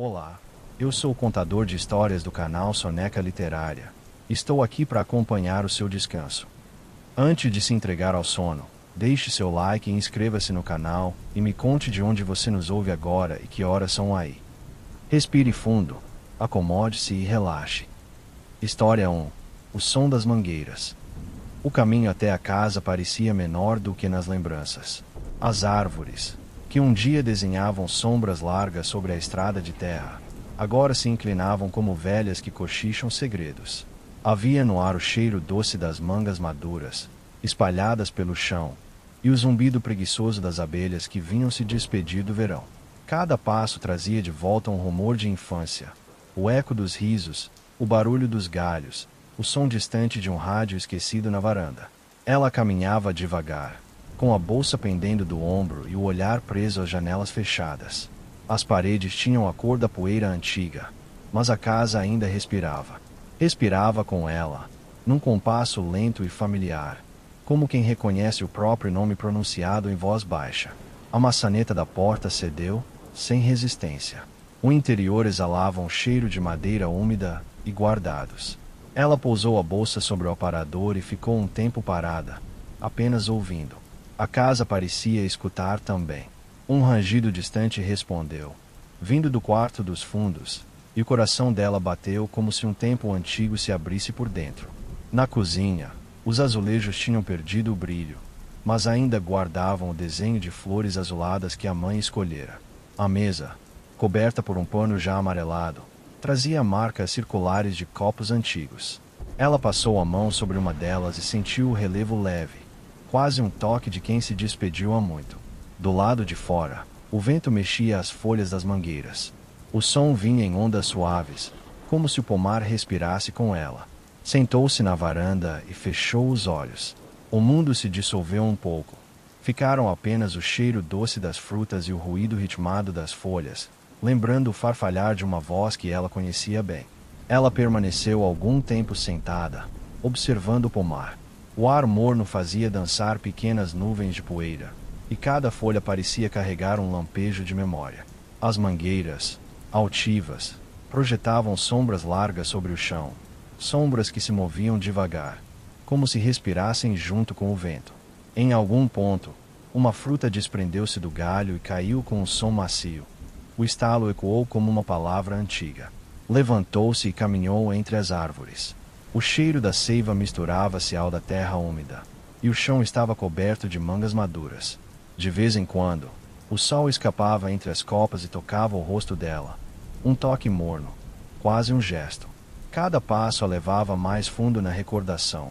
Olá, eu sou o contador de histórias do canal Soneca Literária. Estou aqui para acompanhar o seu descanso. Antes de se entregar ao sono, deixe seu like e inscreva-se no canal e me conte de onde você nos ouve agora e que horas são aí. Respire fundo, acomode-se e relaxe. História 1. O som das mangueiras. O caminho até a casa parecia menor do que nas lembranças. As árvores, que um dia desenhavam sombras largas sobre a estrada de terra, agora se inclinavam como velhas que cochicham segredos. Havia no ar o cheiro doce das mangas maduras, espalhadas pelo chão, e o zumbido preguiçoso das abelhas que vinham se despedir do verão. Cada passo trazia de volta um rumor de infância, o eco dos risos, o barulho dos galhos, o som distante de um rádio esquecido na varanda. Ela caminhava devagar, com a bolsa pendendo do ombro e o olhar preso às janelas fechadas. As paredes tinham a cor da poeira antiga, mas a casa ainda respirava. Respirava com ela, num compasso lento e familiar, como quem reconhece o próprio nome pronunciado em voz baixa. A maçaneta da porta cedeu, sem resistência. O interior exalava um cheiro de madeira úmida e guardados. Ela pousou a bolsa sobre o aparador e ficou um tempo parada, apenas ouvindo. A casa parecia escutar também. Um rangido distante respondeu, vindo do quarto dos fundos, e o coração dela bateu como se um templo antigo se abrisse por dentro. Na cozinha, os azulejos tinham perdido o brilho, mas ainda guardavam o desenho de flores azuladas que a mãe escolhera. A mesa, coberta por um pano já amarelado, trazia marcas circulares de copos antigos. Ela passou a mão sobre uma delas e sentiu o relevo leve, quase um toque de quem se despediu há muito. Do lado de fora, o vento mexia as folhas das mangueiras. O som vinha em ondas suaves, como se o pomar respirasse com ela. Sentou-se na varanda e fechou os olhos. O mundo se dissolveu um pouco. Ficaram apenas o cheiro doce das frutas e o ruído ritmado das folhas, lembrando o farfalhar de uma voz que ela conhecia bem. Ela permaneceu algum tempo sentada, observando o pomar. O ar morno fazia dançar pequenas nuvens de poeira, e cada folha parecia carregar um lampejo de memória. As mangueiras, altivas, projetavam sombras largas sobre o chão, sombras que se moviam devagar, como se respirassem junto com o vento. Em algum ponto, uma fruta desprendeu-se do galho e caiu com um som macio. O estalo ecoou como uma palavra antiga. Levantou-se e caminhou entre as árvores. O cheiro da seiva misturava-se ao da terra úmida, e o chão estava coberto de mangas maduras. De vez em quando, o sol escapava entre as copas e tocava o rosto dela. Um toque morno, quase um gesto. Cada passo a levava mais fundo na recordação.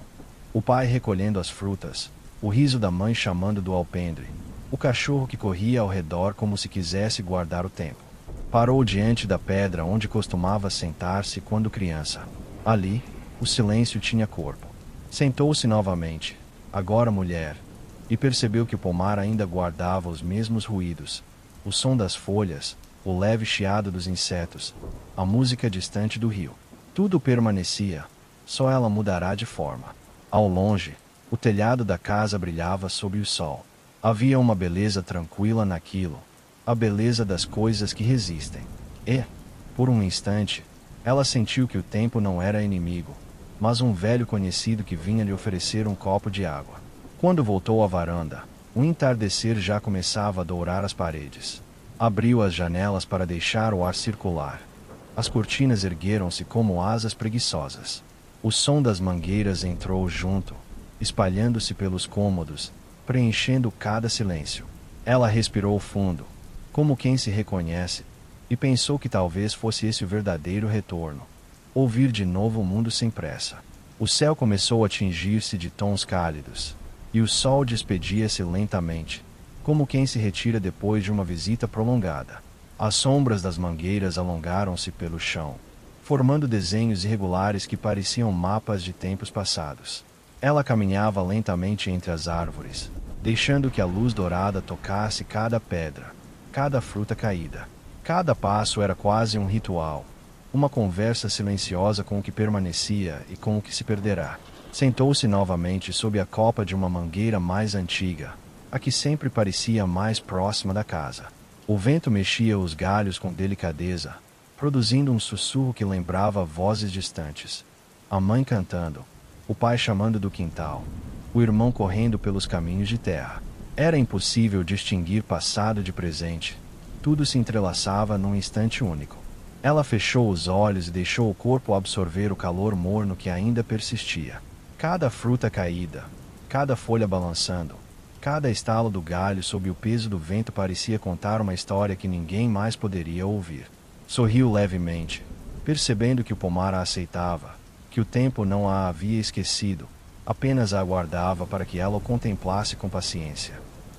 O pai recolhendo as frutas, o riso da mãe chamando do alpendre, o cachorro que corria ao redor como se quisesse guardar o tempo. Parou diante da pedra onde costumava sentar-se quando criança. Ali, o silêncio tinha corpo. Sentou-se novamente, agora mulher, e percebeu que o pomar ainda guardava os mesmos ruídos, o som das folhas, o leve chiado dos insetos, a música distante do rio. Tudo permanecia, só ela mudará de forma. Ao longe, o telhado da casa brilhava sob o sol. Havia uma beleza tranquila naquilo, a beleza das coisas que resistem. E, por um instante, ela sentiu que o tempo não era inimigo, mas um velho conhecido que vinha lhe oferecer um copo de água. Quando voltou à varanda, o entardecer já começava a dourar as paredes. Abriu as janelas para deixar o ar circular. As cortinas ergueram-se como asas preguiçosas. O som das mangueiras entrou junto, espalhando-se pelos cômodos, preenchendo cada silêncio. Ela respirou fundo, como quem se reconhece, e pensou que talvez fosse esse o verdadeiro retorno. Ouvir de novo o mundo sem pressa. O céu começou a tingir-se de tons cálidos, e o sol despedia-se lentamente, como quem se retira depois de uma visita prolongada. As sombras das mangueiras alongaram-se pelo chão, formando desenhos irregulares que pareciam mapas de tempos passados. Ela caminhava lentamente entre as árvores, deixando que a luz dourada tocasse cada pedra, cada fruta caída. Cada passo era quase um ritual, uma conversa silenciosa com o que permanecia e com o que se perderá. Sentou-se novamente sob a copa de uma mangueira mais antiga, a que sempre parecia mais próxima da casa. O vento mexia os galhos com delicadeza, produzindo um sussurro que lembrava vozes distantes. A mãe cantando, o pai chamando do quintal, o irmão correndo pelos caminhos de terra. Era impossível distinguir passado de presente. Tudo se entrelaçava num instante único. Ela fechou os olhos e deixou o corpo absorver o calor morno que ainda persistia. Cada fruta caída, cada folha balançando, cada estalo do galho sob o peso do vento parecia contar uma história que ninguém mais poderia ouvir. Sorriu levemente, percebendo que o pomar a aceitava, que o tempo não a havia esquecido, apenas a aguardava para que ela o contemplasse com paciência.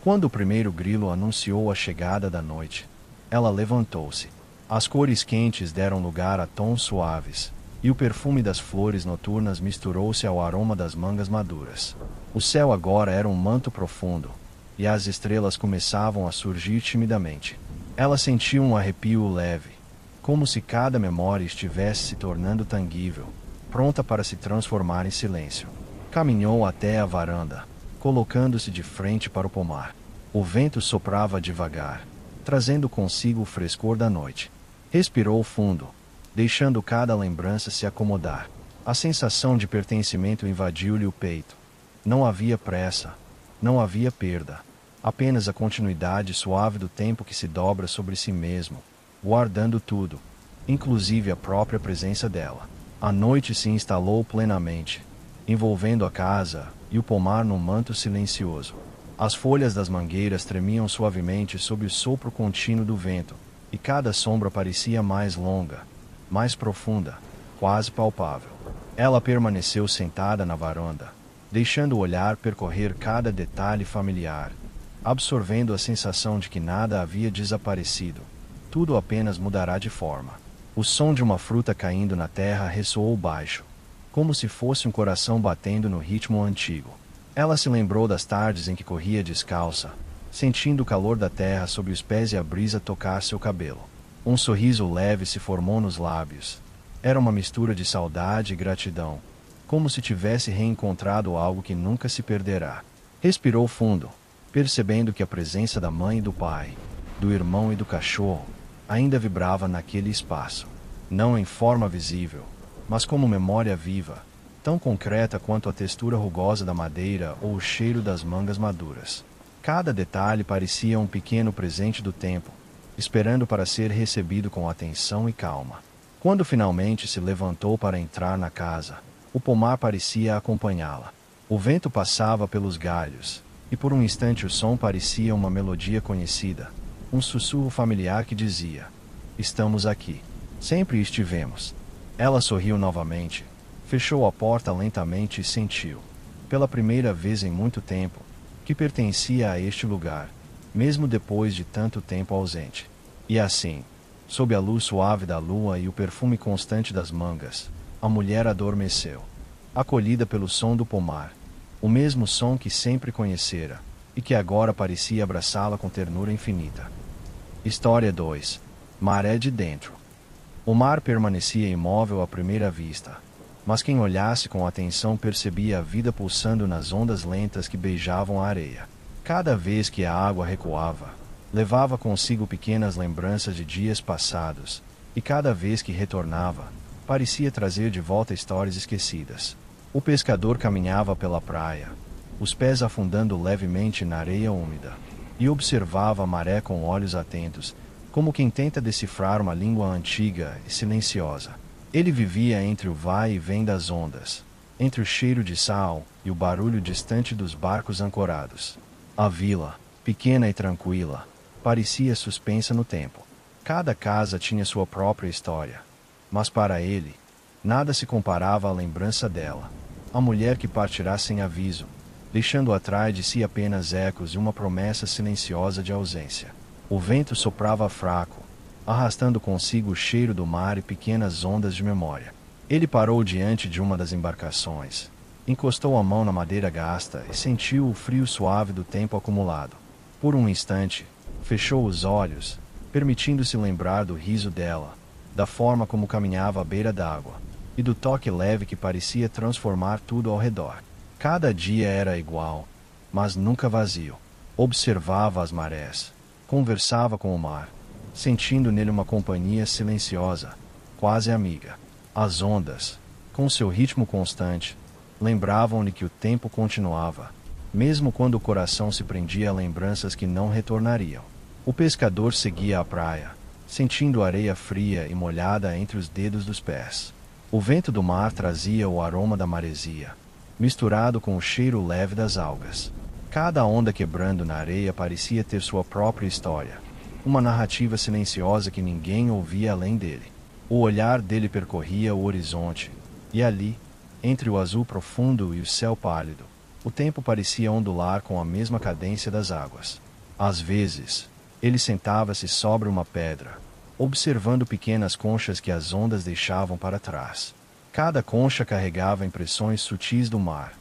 Quando o primeiro grilo anunciou a chegada da noite, ela levantou-se. As cores quentes deram lugar a tons suaves, e o perfume das flores noturnas misturou-se ao aroma das mangas maduras. O céu agora era um manto profundo, e as estrelas começavam a surgir timidamente. Ela sentiu um arrepio leve, como se cada memória estivesse se tornando tangível, pronta para se transformar em silêncio. Caminhou até a varanda, colocando-se de frente para o pomar. O vento soprava devagar, trazendo consigo o frescor da noite. Respirou fundo, deixando cada lembrança se acomodar. A sensação de pertencimento invadiu-lhe o peito. Não havia pressa, não havia perda, apenas a continuidade suave do tempo que se dobra sobre si mesmo, guardando tudo, inclusive a própria presença dela. A noite se instalou plenamente, envolvendo a casa e o pomar num manto silencioso. As folhas das mangueiras tremiam suavemente sob o sopro contínuo do vento, e cada sombra parecia mais longa, mais profunda, quase palpável. Ela permaneceu sentada na varanda, deixando o olhar percorrer cada detalhe familiar, absorvendo a sensação de que nada havia desaparecido. Tudo apenas mudará de forma. O som de uma fruta caindo na terra ressoou baixo, como se fosse um coração batendo no ritmo antigo. Ela se lembrou das tardes em que corria descalça, sentindo o calor da terra sob os pés e a brisa tocar seu cabelo. Um sorriso leve se formou nos lábios. Era uma mistura de saudade e gratidão, como se tivesse reencontrado algo que nunca se perderá. Respirou fundo, percebendo que a presença da mãe e do pai, do irmão e do cachorro, ainda vibrava naquele espaço. Não em forma visível, mas como memória viva, tão concreta quanto a textura rugosa da madeira ou o cheiro das mangas maduras. Cada detalhe parecia um pequeno presente do tempo, esperando para ser recebido com atenção e calma. Quando finalmente se levantou para entrar na casa, o pomar parecia acompanhá-la. O vento passava pelos galhos, e por um instante o som parecia uma melodia conhecida, um sussurro familiar que dizia: "Estamos aqui. Sempre estivemos." Ela sorriu novamente, fechou a porta lentamente e sentiu, pela primeira vez em muito tempo, que pertencia a este lugar, mesmo depois de tanto tempo ausente. E assim, sob a luz suave da lua e o perfume constante das mangas, a mulher adormeceu, acolhida pelo som do pomar, o mesmo som que sempre conhecera, e que agora parecia abraçá-la com ternura infinita. História 2. Maré de dentro. O mar permanecia imóvel à primeira vista, mas quem olhasse com atenção percebia a vida pulsando nas ondas lentas que beijavam a areia. Cada vez que a água recuava, levava consigo pequenas lembranças de dias passados, e cada vez que retornava, parecia trazer de volta histórias esquecidas. O pescador caminhava pela praia, os pés afundando levemente na areia úmida, e observava a maré com olhos atentos, como quem tenta decifrar uma língua antiga e silenciosa. Ele vivia entre o vai e vem das ondas, entre o cheiro de sal e o barulho distante dos barcos ancorados. A vila, pequena e tranquila, parecia suspensa no tempo. Cada casa tinha sua própria história, mas para ele, nada se comparava à lembrança dela, a mulher que partirá sem aviso, deixando atrás de si apenas ecos e uma promessa silenciosa de ausência. O vento soprava fraco, arrastando consigo o cheiro do mar e pequenas ondas de memória. Ele parou diante de uma das embarcações, encostou a mão na madeira gasta e sentiu o frio suave do tempo acumulado. Por um instante, fechou os olhos, permitindo-se lembrar do riso dela, da forma como caminhava à beira d'água, e do toque leve que parecia transformar tudo ao redor. Cada dia era igual, mas nunca vazio. Observava as marés, conversava com o mar, sentindo nele uma companhia silenciosa, quase amiga. As ondas, com seu ritmo constante, lembravam-lhe que o tempo continuava, mesmo quando o coração se prendia a lembranças que não retornariam. O pescador seguia a praia, sentindo a areia fria e molhada entre os dedos dos pés. O vento do mar trazia o aroma da maresia, misturado com o cheiro leve das algas. Cada onda quebrando na areia parecia ter sua própria história, uma narrativa silenciosa que ninguém ouvia além dele. O olhar dele percorria o horizonte, e ali, entre o azul profundo e o céu pálido, o tempo parecia ondular com a mesma cadência das águas. Às vezes, ele sentava-se sobre uma pedra, observando pequenas conchas que as ondas deixavam para trás. Cada concha carregava impressões sutis do mar,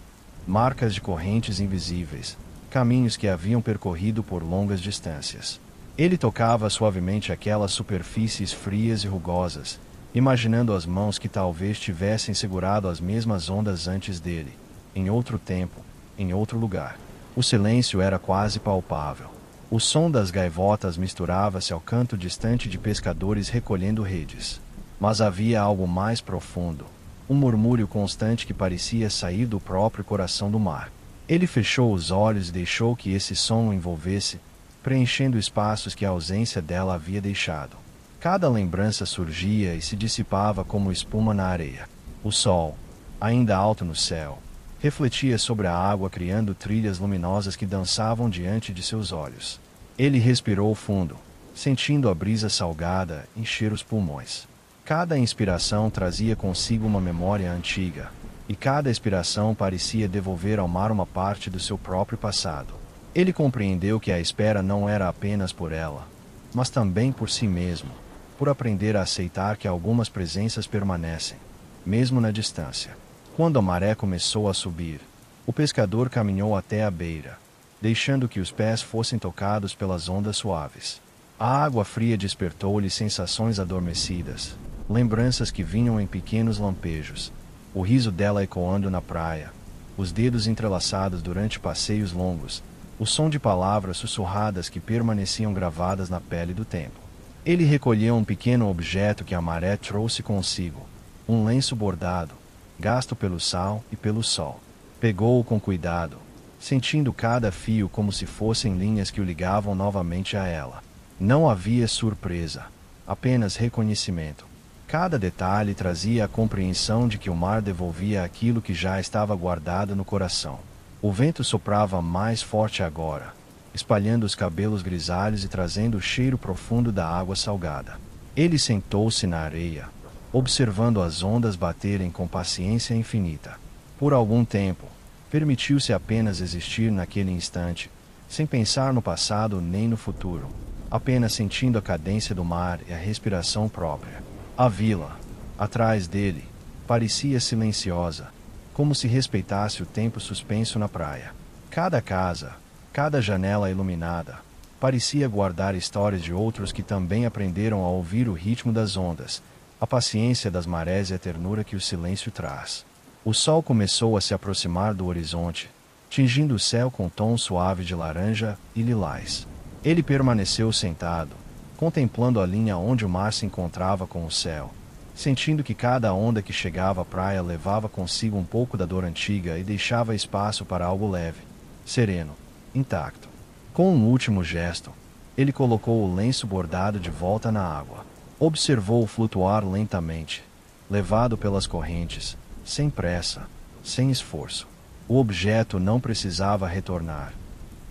marcas de correntes invisíveis, caminhos que haviam percorrido por longas distâncias. Ele tocava suavemente aquelas superfícies frias e rugosas, imaginando as mãos que talvez tivessem segurado as mesmas ondas antes dele, em outro tempo, em outro lugar. O silêncio era quase palpável. O som das gaivotas misturava-se ao canto distante de pescadores recolhendo redes. Mas havia algo mais profundo, um murmúrio constante que parecia sair do próprio coração do mar. Ele fechou os olhos e deixou que esse som o envolvesse, preenchendo espaços que a ausência dela havia deixado. Cada lembrança surgia e se dissipava como espuma na areia. O sol, ainda alto no céu, refletia sobre a água criando trilhas luminosas que dançavam diante de seus olhos. Ele respirou fundo, sentindo a brisa salgada encher os pulmões. Cada inspiração trazia consigo uma memória antiga, e cada expiração parecia devolver ao mar uma parte do seu próprio passado. Ele compreendeu que a espera não era apenas por ela, mas também por si mesmo, por aprender a aceitar que algumas presenças permanecem, mesmo na distância. Quando a maré começou a subir, o pescador caminhou até a beira, deixando que os pés fossem tocados pelas ondas suaves. A água fria despertou-lhe sensações adormecidas, lembranças que vinham em pequenos lampejos, o riso dela ecoando na praia, os dedos entrelaçados durante passeios longos, o som de palavras sussurradas que permaneciam gravadas na pele do tempo. Ele recolheu um pequeno objeto que a maré trouxe consigo, um lenço bordado, gasto pelo sal e pelo sol. Pegou-o com cuidado, sentindo cada fio como se fossem linhas que o ligavam novamente a ela. Não havia surpresa, apenas reconhecimento. Cada detalhe trazia a compreensão de que o mar devolvia aquilo que já estava guardado no coração. O vento soprava mais forte agora, espalhando os cabelos grisalhos e trazendo o cheiro profundo da água salgada. Ele sentou-se na areia, observando as ondas baterem com paciência infinita. Por algum tempo, permitiu-se apenas existir naquele instante, sem pensar no passado nem no futuro, apenas sentindo a cadência do mar e a respiração própria. A vila, atrás dele, parecia silenciosa, como se respeitasse o tempo suspenso na praia. Cada casa, cada janela iluminada, parecia guardar histórias de outros que também aprenderam a ouvir o ritmo das ondas, a paciência das marés e a ternura que o silêncio traz. O sol começou a se aproximar do horizonte, tingindo o céu com tom suave de laranja e lilás. Ele permaneceu sentado, contemplando a linha onde o mar se encontrava com o céu, sentindo que cada onda que chegava à praia levava consigo um pouco da dor antiga e deixava espaço para algo leve, sereno, intacto. Com um último gesto, ele colocou o lenço bordado de volta na água. Observou-o flutuar lentamente, levado pelas correntes, sem pressa, sem esforço. O objeto não precisava retornar.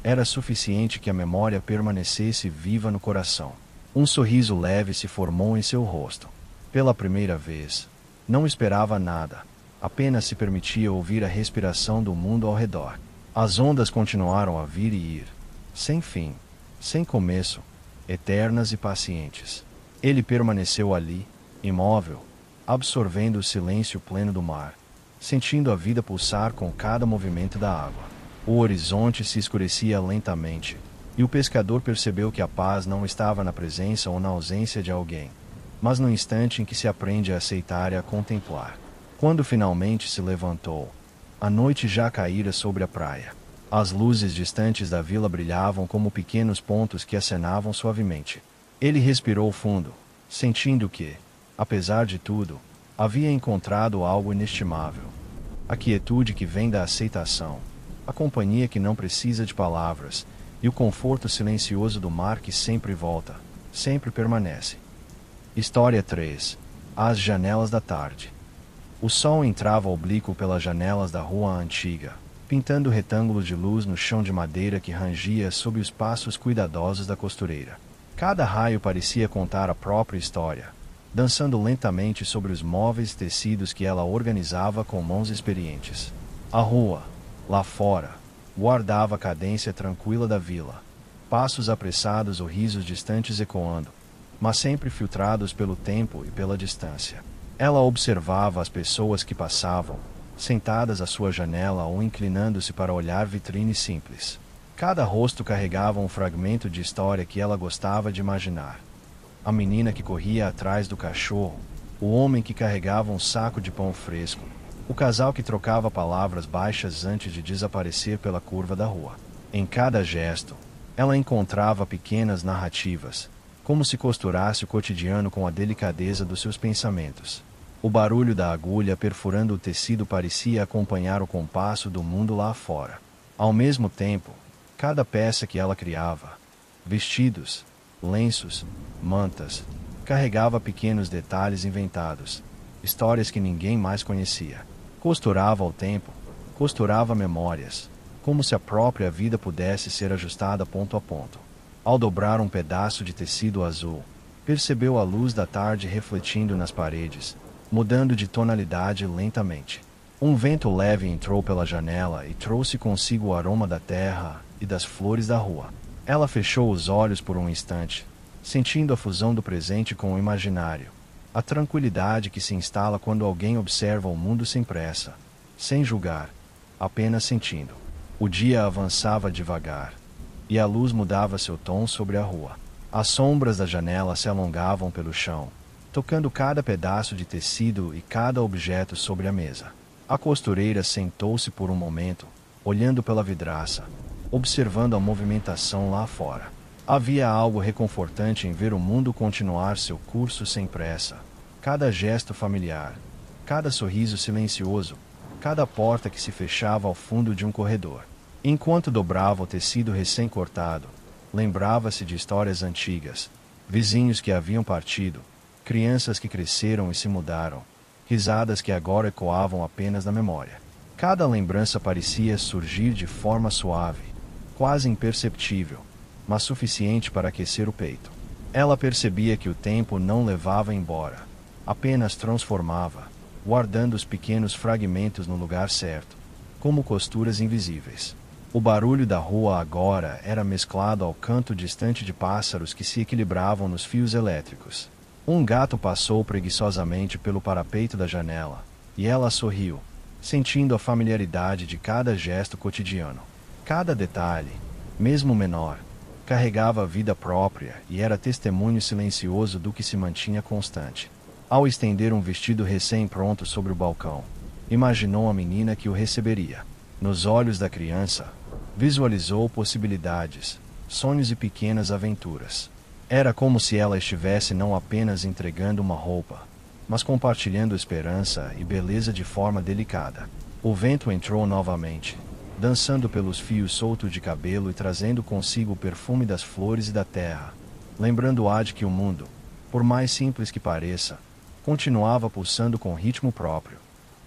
Era suficiente que a memória permanecesse viva no coração. Um sorriso leve se formou em seu rosto. Pela primeira vez, não esperava nada, apenas se permitia ouvir a respiração do mundo ao redor. As ondas continuaram a vir e ir, sem fim, sem começo, eternas e pacientes. Ele permaneceu ali, imóvel, absorvendo o silêncio pleno do mar, sentindo a vida pulsar com cada movimento da água. O horizonte se escurecia lentamente, e o pescador percebeu que a paz não estava na presença ou na ausência de alguém, mas no instante em que se aprende a aceitar e a contemplar. Quando finalmente se levantou, a noite já caíra sobre a praia. As luzes distantes da vila brilhavam como pequenos pontos que acenavam suavemente. Ele respirou fundo, sentindo que, apesar de tudo, havia encontrado algo inestimável. A quietude que vem da aceitação, a companhia que não precisa de palavras, e o conforto silencioso do mar que sempre volta, sempre permanece. História 3. As janelas da tarde. O sol entrava oblíquo pelas janelas da rua antiga, pintando retângulos de luz no chão de madeira que rangia sob os passos cuidadosos da costureira. Cada raio parecia contar a própria história, dançando lentamente sobre os móveis e tecidos que ela organizava com mãos experientes. A rua, lá fora, guardava a cadência tranquila da vila, passos apressados ou risos distantes ecoando, mas sempre filtrados pelo tempo e pela distância. Ela observava as pessoas que passavam, sentadas à sua janela ou inclinando-se para olhar vitrines simples. Cada rosto carregava um fragmento de história que ela gostava de imaginar. A menina que corria atrás do cachorro, o homem que carregava um saco de pão fresco, o casal que trocava palavras baixas antes de desaparecer pela curva da rua. Em cada gesto, ela encontrava pequenas narrativas, como se costurasse o cotidiano com a delicadeza dos seus pensamentos. O barulho da agulha perfurando o tecido parecia acompanhar o compasso do mundo lá fora. Ao mesmo tempo, cada peça que ela criava, vestidos, lenços, mantas, carregava pequenos detalhes inventados, histórias que ninguém mais conhecia. Costurava ao tempo, costurava memórias, como se a própria vida pudesse ser ajustada ponto a ponto. Ao dobrar um pedaço de tecido azul, percebeu a luz da tarde refletindo nas paredes, mudando de tonalidade lentamente. Um vento leve entrou pela janela e trouxe consigo o aroma da terra e das flores da rua. Ela fechou os olhos por um instante, sentindo a fusão do presente com o imaginário, a tranquilidade que se instala quando alguém observa o mundo sem pressa, sem julgar, apenas sentindo. O dia avançava devagar, e a luz mudava seu tom sobre a rua. As sombras da janela se alongavam pelo chão, tocando cada pedaço de tecido e cada objeto sobre a mesa. A costureira sentou-se por um momento, olhando pela vidraça, observando a movimentação lá fora. Havia algo reconfortante em ver o mundo continuar seu curso sem pressa. Cada gesto familiar, cada sorriso silencioso, cada porta que se fechava ao fundo de um corredor. Enquanto dobrava o tecido recém-cortado, lembrava-se de histórias antigas, vizinhos que haviam partido, crianças que cresceram e se mudaram, risadas que agora ecoavam apenas na memória. Cada lembrança parecia surgir de forma suave, quase imperceptível, mas suficiente para aquecer o peito. Ela percebia que o tempo não levava embora, apenas transformava, guardando os pequenos fragmentos no lugar certo, como costuras invisíveis. O barulho da rua agora era mesclado ao canto distante de pássaros que se equilibravam nos fios elétricos. Um gato passou preguiçosamente pelo parapeito da janela, e ela sorriu, sentindo a familiaridade de cada gesto cotidiano. Cada detalhe, mesmo menor, carregava vida própria e era testemunho silencioso do que se mantinha constante. Ao estender um vestido recém-pronto sobre o balcão, imaginou a menina que o receberia. Nos olhos da criança, visualizou possibilidades, sonhos e pequenas aventuras. Era como se ela estivesse não apenas entregando uma roupa, mas compartilhando esperança e beleza de forma delicada. O vento entrou novamente, dançando pelos fios soltos de cabelo e trazendo consigo o perfume das flores e da terra, lembrando-a de que o mundo, por mais simples que pareça, continuava pulsando com ritmo próprio,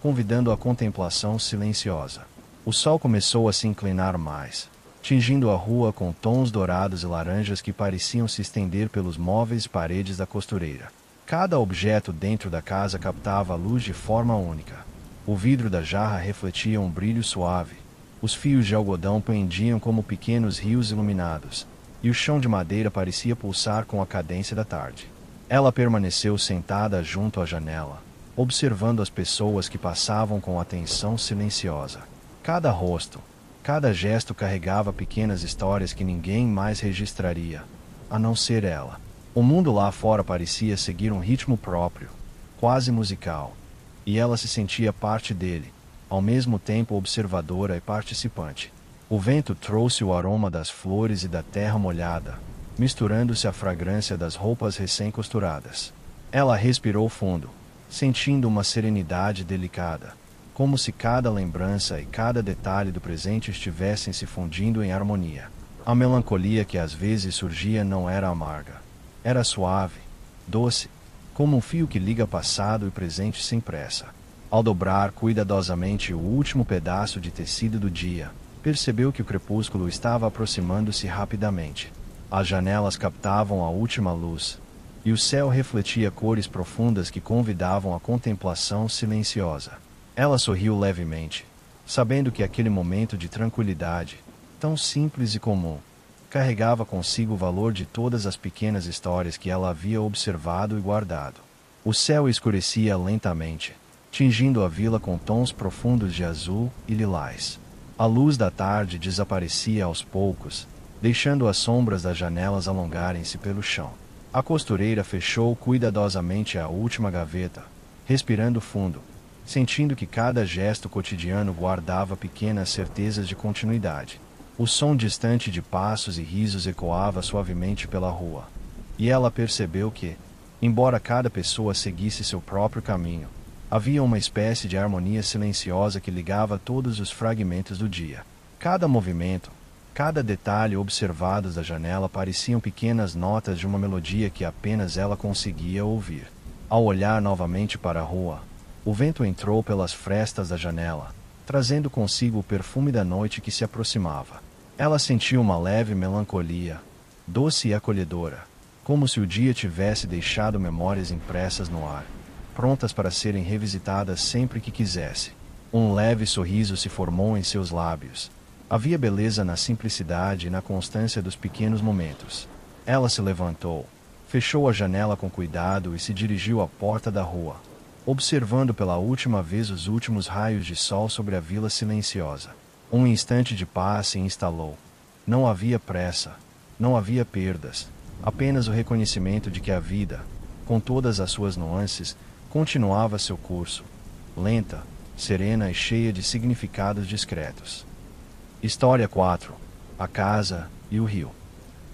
convidando a contemplação silenciosa. O sol começou a se inclinar mais, tingindo a rua com tons dourados e laranjas que pareciam se estender pelos móveis e paredes da costureira. Cada objeto dentro da casa captava a luz de forma única. O vidro da jarra refletia um brilho suave, os fios de algodão pendiam como pequenos rios iluminados, e o chão de madeira parecia pulsar com a cadência da tarde. Ela permaneceu sentada junto à janela, observando as pessoas que passavam com atenção silenciosa. Cada rosto, cada gesto carregava pequenas histórias que ninguém mais registraria, a não ser ela. O mundo lá fora parecia seguir um ritmo próprio, quase musical, e ela se sentia parte dele, ao mesmo tempo observadora e participante. O vento trouxe o aroma das flores e da terra molhada, misturando-se à fragrância das roupas recém-costuradas. Ela respirou fundo, sentindo uma serenidade delicada, como se cada lembrança e cada detalhe do presente estivessem se fundindo em harmonia. A melancolia que às vezes surgia não era amarga. Era suave, doce, como um fio que liga passado e presente sem pressa. Ao dobrar cuidadosamente o último pedaço de tecido do dia, percebeu que o crepúsculo estava aproximando-se rapidamente. As janelas captavam a última luz, e o céu refletia cores profundas que convidavam a contemplação silenciosa. Ela sorriu levemente, sabendo que aquele momento de tranquilidade, tão simples e comum, carregava consigo o valor de todas as pequenas histórias que ela havia observado e guardado. O céu escurecia lentamente, tingindo a vila com tons profundos de azul e lilás. A luz da tarde desaparecia aos poucos, deixando as sombras das janelas alongarem-se pelo chão. A costureira fechou cuidadosamente a última gaveta, respirando fundo, sentindo que cada gesto cotidiano guardava pequenas certezas de continuidade. O som distante de passos e risos ecoava suavemente pela rua. E ela percebeu que, embora cada pessoa seguisse seu próprio caminho, havia uma espécie de harmonia silenciosa que ligava todos os fragmentos do dia. Cada movimento, cada detalhe observados da janela pareciam pequenas notas de uma melodia que apenas ela conseguia ouvir. Ao olhar novamente para a rua, o vento entrou pelas frestas da janela, trazendo consigo o perfume da noite que se aproximava. Ela sentiu uma leve melancolia, doce e acolhedora, como se o dia tivesse deixado memórias impressas no ar, prontas para serem revisitadas sempre que quisesse. Um leve sorriso se formou em seus lábios. Havia beleza na simplicidade e na constância dos pequenos momentos. Ela se levantou, fechou a janela com cuidado e se dirigiu à porta da rua, observando pela última vez os últimos raios de sol sobre a vila silenciosa. Um instante de paz se instalou. Não havia pressa, não havia perdas, apenas o reconhecimento de que a vida, com todas as suas nuances, continuava seu curso, lenta, serena e cheia de significados discretos. História 4. A casa e o rio.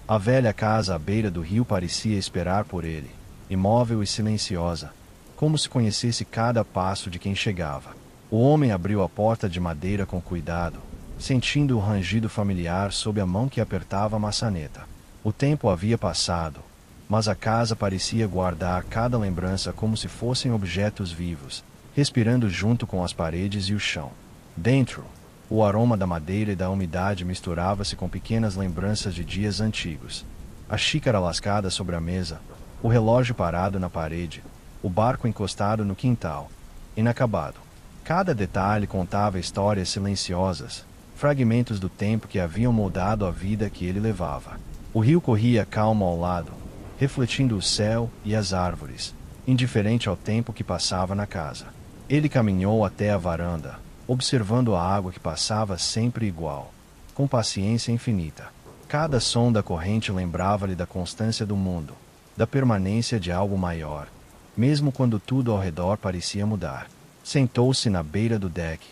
A velha casa à beira do rio parecia esperar por ele, imóvel e silenciosa, como se conhecesse cada passo de quem chegava. O homem abriu a porta de madeira com cuidado, sentindo o rangido familiar sob a mão que apertava a maçaneta. O tempo havia passado, mas a casa parecia guardar cada lembrança como se fossem objetos vivos, respirando junto com as paredes e o chão. Dentro, o aroma da madeira e da umidade misturava-se com pequenas lembranças de dias antigos. A xícara lascada sobre a mesa, o relógio parado na parede, o barco encostado no quintal, inacabado. Cada detalhe contava histórias silenciosas, fragmentos do tempo que haviam moldado a vida que ele levava. O rio corria calmo ao lado, refletindo o céu e as árvores, indiferente ao tempo que passava na casa. Ele caminhou até a varanda, observando a água que passava sempre igual, com paciência infinita. Cada som da corrente lembrava-lhe da constância do mundo, da permanência de algo maior, mesmo quando tudo ao redor parecia mudar. Sentou-se na beira do deck,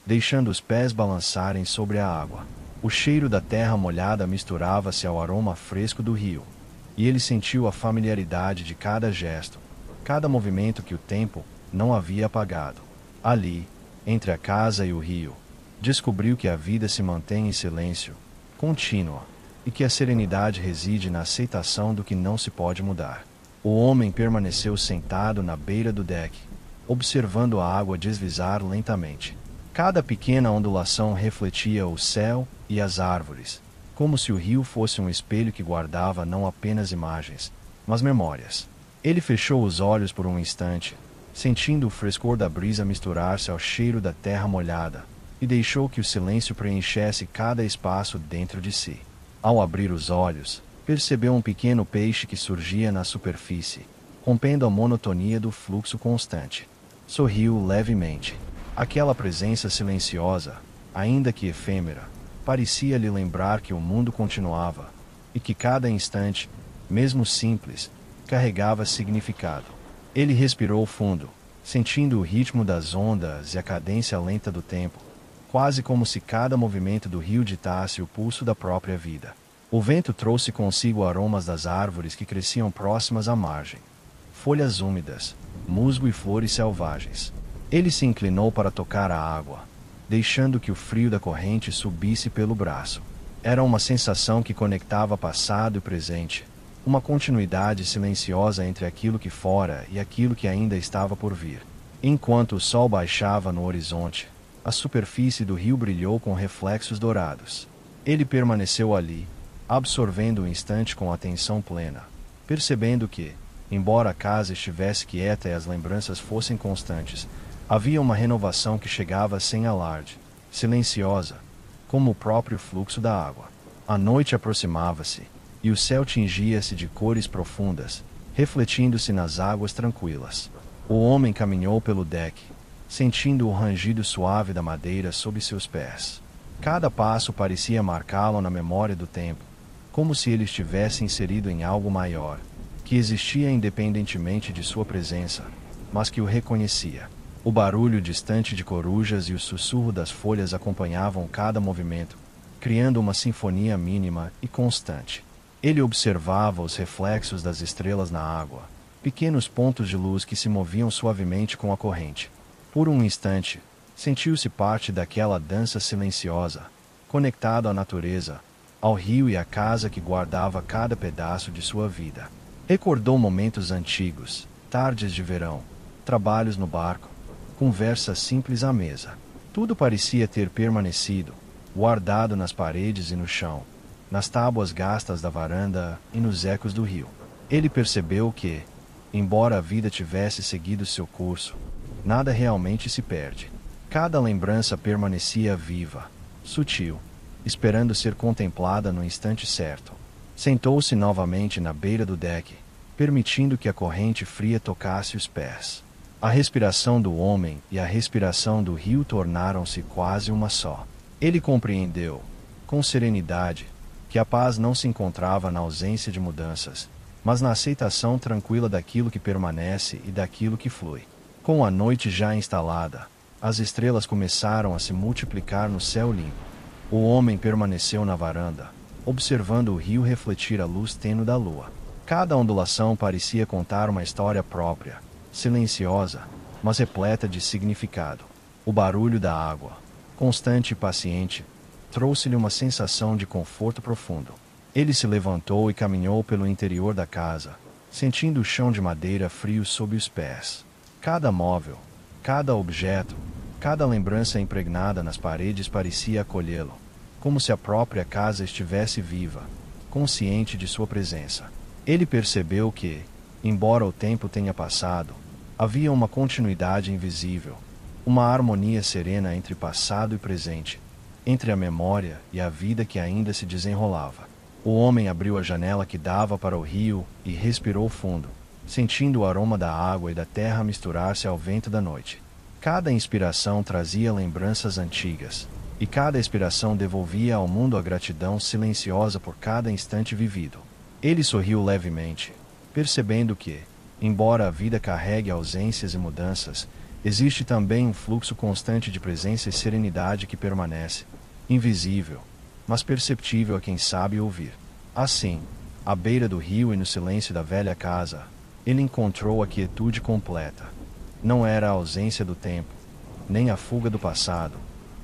deixando os pés balançarem sobre a água. O cheiro da terra molhada misturava-se ao aroma fresco do rio, e ele sentiu a familiaridade de cada gesto, cada movimento que o tempo não havia apagado. Ali, entre a casa e o rio, descobriu que a vida se mantém em silêncio, contínua, e que a serenidade reside na aceitação do que não se pode mudar. O homem permaneceu sentado na beira do deck, observando a água deslizar lentamente. Cada pequena ondulação refletia o céu e as árvores, como se o rio fosse um espelho que guardava não apenas imagens, mas memórias. Ele fechou os olhos por um instante, sentindo o frescor da brisa misturar-se ao cheiro da terra molhada, e deixou que o silêncio preenchesse cada espaço dentro de si. Ao abrir os olhos, percebeu um pequeno peixe que surgia na superfície, rompendo a monotonia do fluxo constante. Sorriu levemente. Aquela presença silenciosa, ainda que efêmera, parecia lhe lembrar que o mundo continuava, e que cada instante, mesmo simples, carregava significado. Ele respirou fundo, sentindo o ritmo das ondas e a cadência lenta do tempo, quase como se cada movimento do rio ditasse o pulso da própria vida. O vento trouxe consigo aromas das árvores que cresciam próximas à margem. Folhas úmidas, musgo e flores selvagens. Ele se inclinou para tocar a água, deixando que o frio da corrente subisse pelo braço. Era uma sensação que conectava passado e presente, uma continuidade silenciosa entre aquilo que fora e aquilo que ainda estava por vir. Enquanto o sol baixava no horizonte, a superfície do rio brilhou com reflexos dourados. Ele permaneceu ali, absorvendo o instante com atenção plena, percebendo que, embora a casa estivesse quieta e as lembranças fossem constantes, havia uma renovação que chegava sem alarde, silenciosa, como o próprio fluxo da água. A noite aproximava-se, e o céu tingia-se de cores profundas, refletindo-se nas águas tranquilas. O homem caminhou pelo deck, sentindo o rangido suave da madeira sob seus pés. Cada passo parecia marcá-lo na memória do tempo, como se ele estivesse inserido em algo maior, que existia independentemente de sua presença, mas que o reconhecia. O barulho distante de corujas e o sussurro das folhas acompanhavam cada movimento, criando uma sinfonia mínima e constante. Ele observava os reflexos das estrelas na água, pequenos pontos de luz que se moviam suavemente com a corrente. Por um instante, sentiu-se parte daquela dança silenciosa, conectado à natureza, ao rio e à casa que guardava cada pedaço de sua vida. Recordou momentos antigos, tardes de verão, trabalhos no barco, conversas simples à mesa. Tudo parecia ter permanecido, guardado nas paredes e no chão, nas tábuas gastas da varanda e nos ecos do rio. Ele percebeu que, embora a vida tivesse seguido seu curso, nada realmente se perde. Cada lembrança permanecia viva, sutil, esperando ser contemplada no instante certo. Sentou-se novamente na beira do deck, permitindo que a corrente fria tocasse os pés. A respiração do homem e a respiração do rio tornaram-se quase uma só. Ele compreendeu, com serenidade, que a paz não se encontrava na ausência de mudanças, mas na aceitação tranquila daquilo que permanece e daquilo que flui. Com a noite já instalada, as estrelas começaram a se multiplicar no céu limpo. O homem permaneceu na varanda, observando o rio refletir a luz tênue da lua. Cada ondulação parecia contar uma história própria, silenciosa, mas repleta de significado. O barulho da água, constante e paciente, trouxe-lhe uma sensação de conforto profundo. Ele se levantou e caminhou pelo interior da casa, sentindo o chão de madeira frio sob os pés. Cada móvel, cada objeto, cada lembrança impregnada nas paredes parecia acolhê-lo, como se a própria casa estivesse viva, consciente de sua presença. Ele percebeu que, embora o tempo tenha passado, havia uma continuidade invisível, uma harmonia serena entre passado e presente, entre a memória e a vida que ainda se desenrolava. O homem abriu a janela que dava para o rio e respirou fundo, sentindo o aroma da água e da terra misturar-se ao vento da noite. Cada inspiração trazia lembranças antigas, e cada expiração devolvia ao mundo a gratidão silenciosa por cada instante vivido. Ele sorriu levemente, percebendo que, embora a vida carregue ausências e mudanças, existe também um fluxo constante de presença e serenidade que permanece, invisível, mas perceptível a quem sabe ouvir. Assim, à beira do rio e no silêncio da velha casa, ele encontrou a quietude completa. Não era a ausência do tempo, nem a fuga do passado,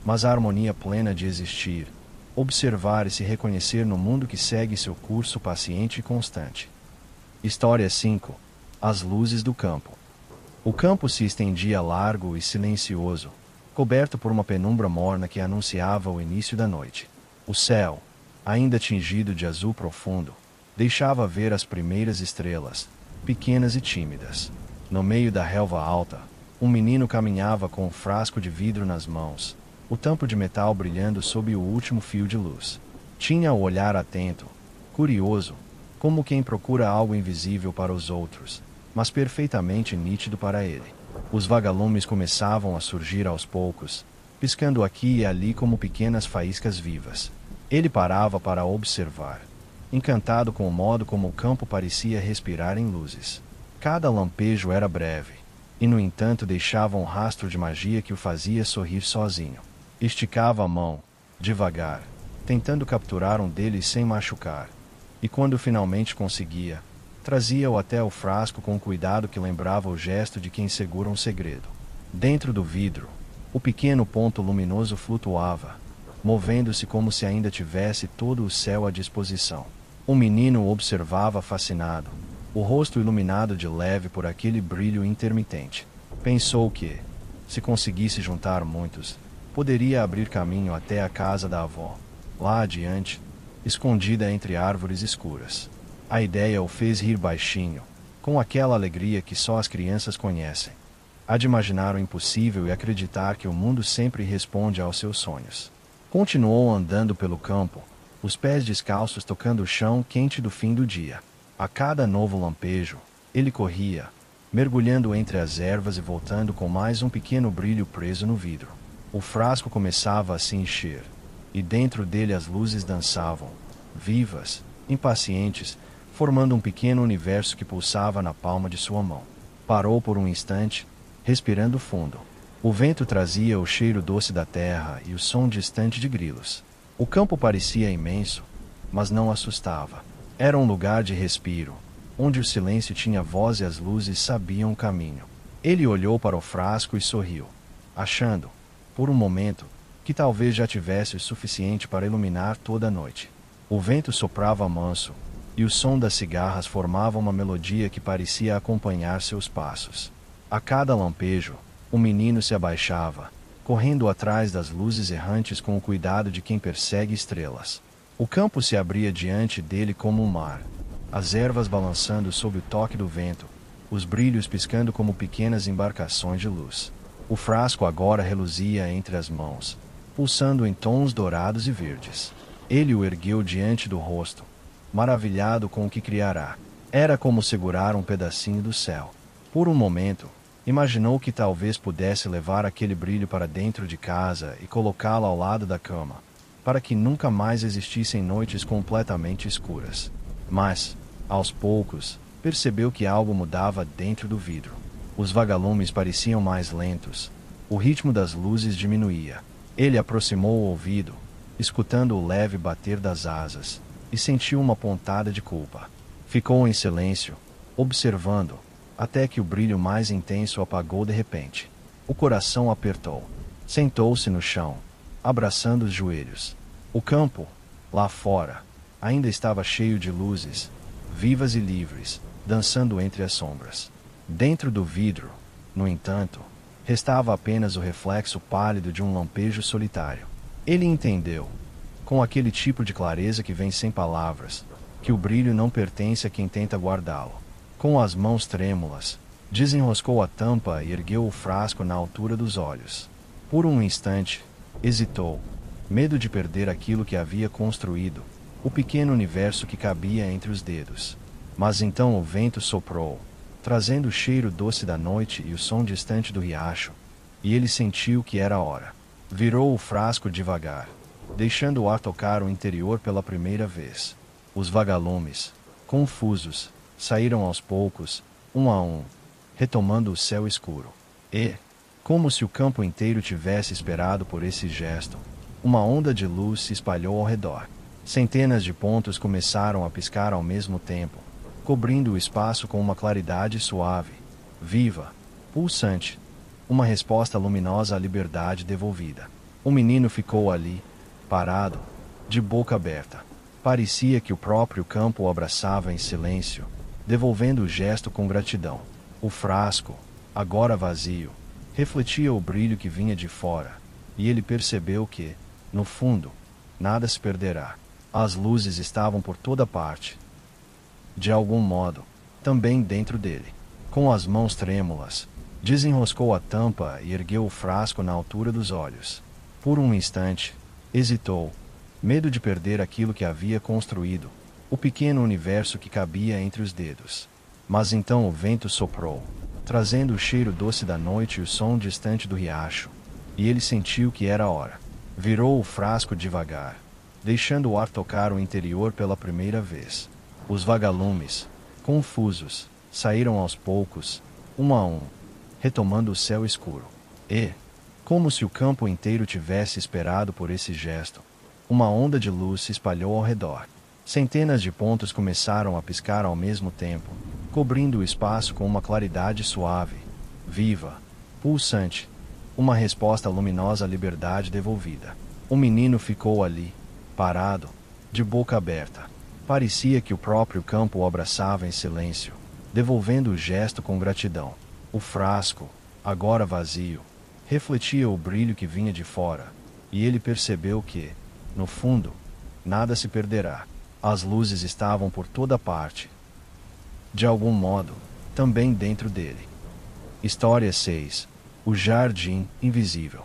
mas a harmonia plena de existir, observar e se reconhecer no mundo que segue seu curso paciente e constante. História 5. As luzes do campo. O campo se estendia largo e silencioso, coberto por uma penumbra morna que anunciava o início da noite. O céu, ainda tingido de azul profundo, deixava ver as primeiras estrelas, pequenas e tímidas. No meio da relva alta, um menino caminhava com um frasco de vidro nas mãos, o tampo de metal brilhando sob o último fio de luz. Tinha o olhar atento, curioso, como quem procura algo invisível para os outros, mas perfeitamente nítido para ele. Os vagalumes começavam a surgir aos poucos, piscando aqui e ali como pequenas faíscas vivas. Ele parava para observar, encantado com o modo como o campo parecia respirar em luzes. Cada lampejo era breve, e no entanto deixava um rastro de magia que o fazia sorrir sozinho. Esticava a mão, devagar, tentando capturar um deles sem machucar. E quando finalmente conseguia, trazia-o até o frasco com cuidado que lembrava o gesto de quem segura um segredo. Dentro do vidro, o pequeno ponto luminoso flutuava, movendo-se como se ainda tivesse todo o céu à disposição. O menino o observava fascinado, o rosto iluminado de leve por aquele brilho intermitente. Pensou que, se conseguisse juntar muitos, poderia abrir caminho até a casa da avó, lá adiante, escondida entre árvores escuras. A ideia o fez rir baixinho, com aquela alegria que só as crianças conhecem. Há de imaginar o impossível e acreditar que o mundo sempre responde aos seus sonhos. Continuou andando pelo campo, os pés descalços tocando o chão quente do fim do dia. A cada novo lampejo, ele corria, mergulhando entre as ervas e voltando com mais um pequeno brilho preso no vidro. O frasco começava a se encher, e dentro dele as luzes dançavam, vivas, impacientes, formando um pequeno universo que pulsava na palma de sua mão. Parou por um instante, respirando fundo. O vento trazia o cheiro doce da terra e o som distante de grilos. O campo parecia imenso, mas não assustava. Era um lugar de respiro, onde o silêncio tinha voz e as luzes sabiam o caminho. Ele olhou para o frasco e sorriu, achando, por um momento, que talvez já tivesse o suficiente para iluminar toda a noite. O vento soprava manso, e o som das cigarras formava uma melodia que parecia acompanhar seus passos. A cada lampejo, o menino se abaixava, correndo atrás das luzes errantes com o cuidado de quem persegue estrelas. O campo se abria diante dele como um mar, as ervas balançando sob o toque do vento, os brilhos piscando como pequenas embarcações de luz. O frasco agora reluzia entre as mãos, pulsando em tons dourados e verdes. Ele o ergueu diante do rosto, maravilhado com o que criará. Era como segurar um pedacinho do céu. Por um momento, imaginou que talvez pudesse levar aquele brilho para dentro de casa e colocá-lo ao lado da cama, para que nunca mais existissem noites completamente escuras. Mas, aos poucos, percebeu que algo mudava dentro do vidro. Os vagalumes pareciam mais lentos, o ritmo das luzes diminuía. Ele aproximou o ouvido, escutando o leve bater das asas, e sentiu uma pontada de culpa. Ficou em silêncio, observando, até que o brilho mais intenso apagou de repente. O coração apertou. Sentou-se no chão, abraçando os joelhos. O campo, lá fora, ainda estava cheio de luzes, vivas e livres, dançando entre as sombras. Dentro do vidro, no entanto, restava apenas o reflexo pálido de um lampejo solitário. Ele entendeu, com aquele tipo de clareza que vem sem palavras, que o brilho não pertence a quem tenta guardá-lo. Com as mãos trêmulas, desenroscou a tampa e ergueu o frasco na altura dos olhos. Por um instante, hesitou, medo de perder aquilo que havia construído, o pequeno universo que cabia entre os dedos. Mas então o vento soprou, trazendo o cheiro doce da noite e o som distante do riacho, e ele sentiu que era hora. Virou o frasco devagar, deixando o ar tocar o interior pela primeira vez. Os vagalumes, confusos, saíram aos poucos, um a um, retomando o céu escuro. E, como se o campo inteiro tivesse esperado por esse gesto, uma onda de luz se espalhou ao redor. Centenas de pontos começaram a piscar ao mesmo tempo, cobrindo o espaço com uma claridade suave, viva, pulsante, uma resposta luminosa à liberdade devolvida. O menino ficou ali, parado, de boca aberta. Parecia que o próprio campo o abraçava em silêncio, devolvendo o gesto com gratidão. O frasco, agora vazio, refletia o brilho que vinha de fora, e ele percebeu que, no fundo, nada se perderá. As luzes estavam por toda parte. De algum modo, também dentro dele. Com as mãos trêmulas, desenroscou a tampa e ergueu o frasco na altura dos olhos. Por um instante, hesitou, medo de perder aquilo que havia construído, o pequeno universo que cabia entre os dedos. Mas então o vento soprou, trazendo o cheiro doce da noite e o som distante do riacho, e ele sentiu que era hora. Virou o frasco devagar, deixando o ar tocar o interior pela primeira vez. Os vagalumes, confusos, saíram aos poucos, um a um, retomando o céu escuro. E, como se o campo inteiro tivesse esperado por esse gesto, Uma onda de luz se espalhou ao redor. Centenas de pontos começaram a piscar ao mesmo tempo, cobrindo o espaço com uma claridade suave, viva, pulsante. Uma resposta luminosa à liberdade devolvida. O menino ficou ali, parado, de boca aberta. Parecia que o próprio campo o abraçava em silêncio, devolvendo o gesto com gratidão. O frasco, agora vazio, refletia o brilho que vinha de fora, e ele percebeu que, no fundo, nada se perderá. As luzes estavam por toda parte. De algum modo, também dentro dele. História 6. O Jardim Invisível.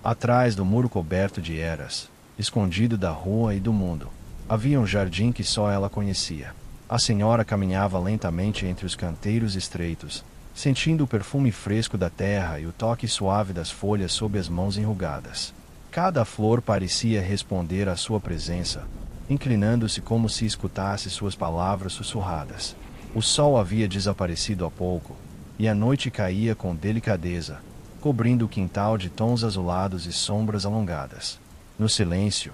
Atrás do muro coberto de eras, escondido da rua e do mundo, havia um jardim que só ela conhecia. A senhora caminhava lentamente entre os canteiros estreitos, sentindo o perfume fresco da terra e o toque suave das folhas sob as mãos enrugadas. Cada flor parecia responder à sua presença, inclinando-se como se escutasse suas palavras sussurradas. O sol havia desaparecido há pouco, e a noite caía com delicadeza, cobrindo o quintal de tons azulados e sombras alongadas. No silêncio,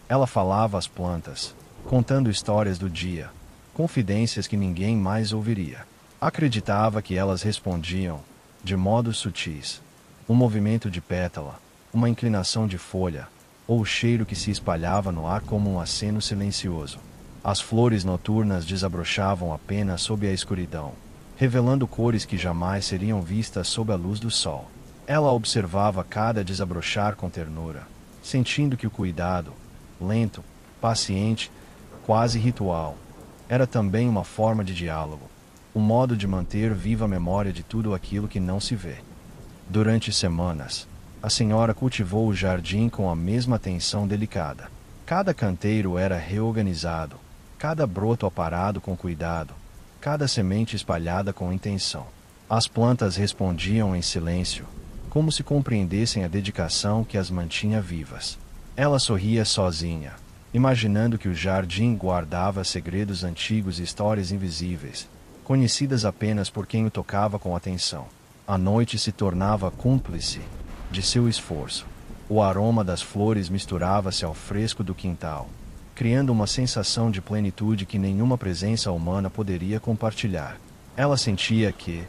ela falava às plantas, contando histórias do dia, confidências que ninguém mais ouviria. Acreditava que elas respondiam, de modos sutis. Um movimento de pétala, uma inclinação de folha, ou o cheiro que se espalhava no ar como um aceno silencioso. As flores noturnas desabrochavam apenas sob a escuridão, revelando cores que jamais seriam vistas sob a luz do sol. Ela observava cada desabrochar com ternura, sentindo que o cuidado, lento, paciente, quase ritual, era também uma forma de diálogo, um modo de manter viva a memória de tudo aquilo que não se vê. Durante semanas, a senhora cultivou o jardim com a mesma atenção delicada. Cada canteiro era reorganizado, cada broto aparado com cuidado, cada semente espalhada com intenção. As plantas respondiam em silêncio, como se compreendessem a dedicação que as mantinha vivas. Ela sorria sozinha, imaginando que o jardim guardava segredos antigos e histórias invisíveis, conhecidas apenas por quem o tocava com atenção. A noite se tornava cúmplice de seu esforço. O aroma das flores misturava-se ao fresco do quintal, criando uma sensação de plenitude que nenhuma presença humana poderia compartilhar. Ela sentia que,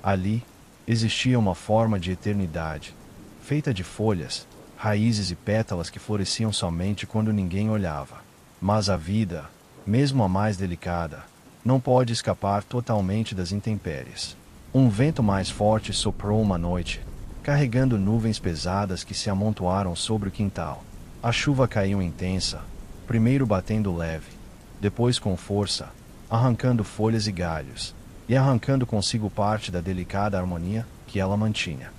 ali, existia uma forma de eternidade, feita de folhas, raízes e pétalas que floresciam somente quando ninguém olhava. Mas a vida, mesmo a mais delicada, não pode escapar totalmente das intempéries. Um vento mais forte soprou uma noite, carregando nuvens pesadas que se amontoaram sobre o quintal. A chuva caiu intensa, primeiro batendo leve, depois com força, arrancando folhas e galhos, e arrancando consigo parte da delicada harmonia que ela mantinha.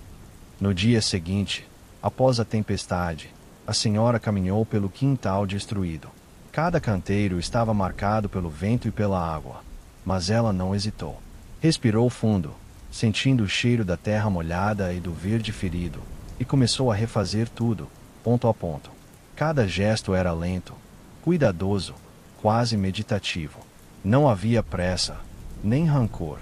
No dia seguinte, após a tempestade, a senhora caminhou pelo quintal destruído. Cada canteiro estava marcado pelo vento e pela água, mas ela não hesitou. Respirou fundo, sentindo o cheiro da terra molhada e do verde ferido, e começou a refazer tudo, ponto a ponto. Cada gesto era lento, cuidadoso, quase meditativo. Não havia pressa, nem rancor,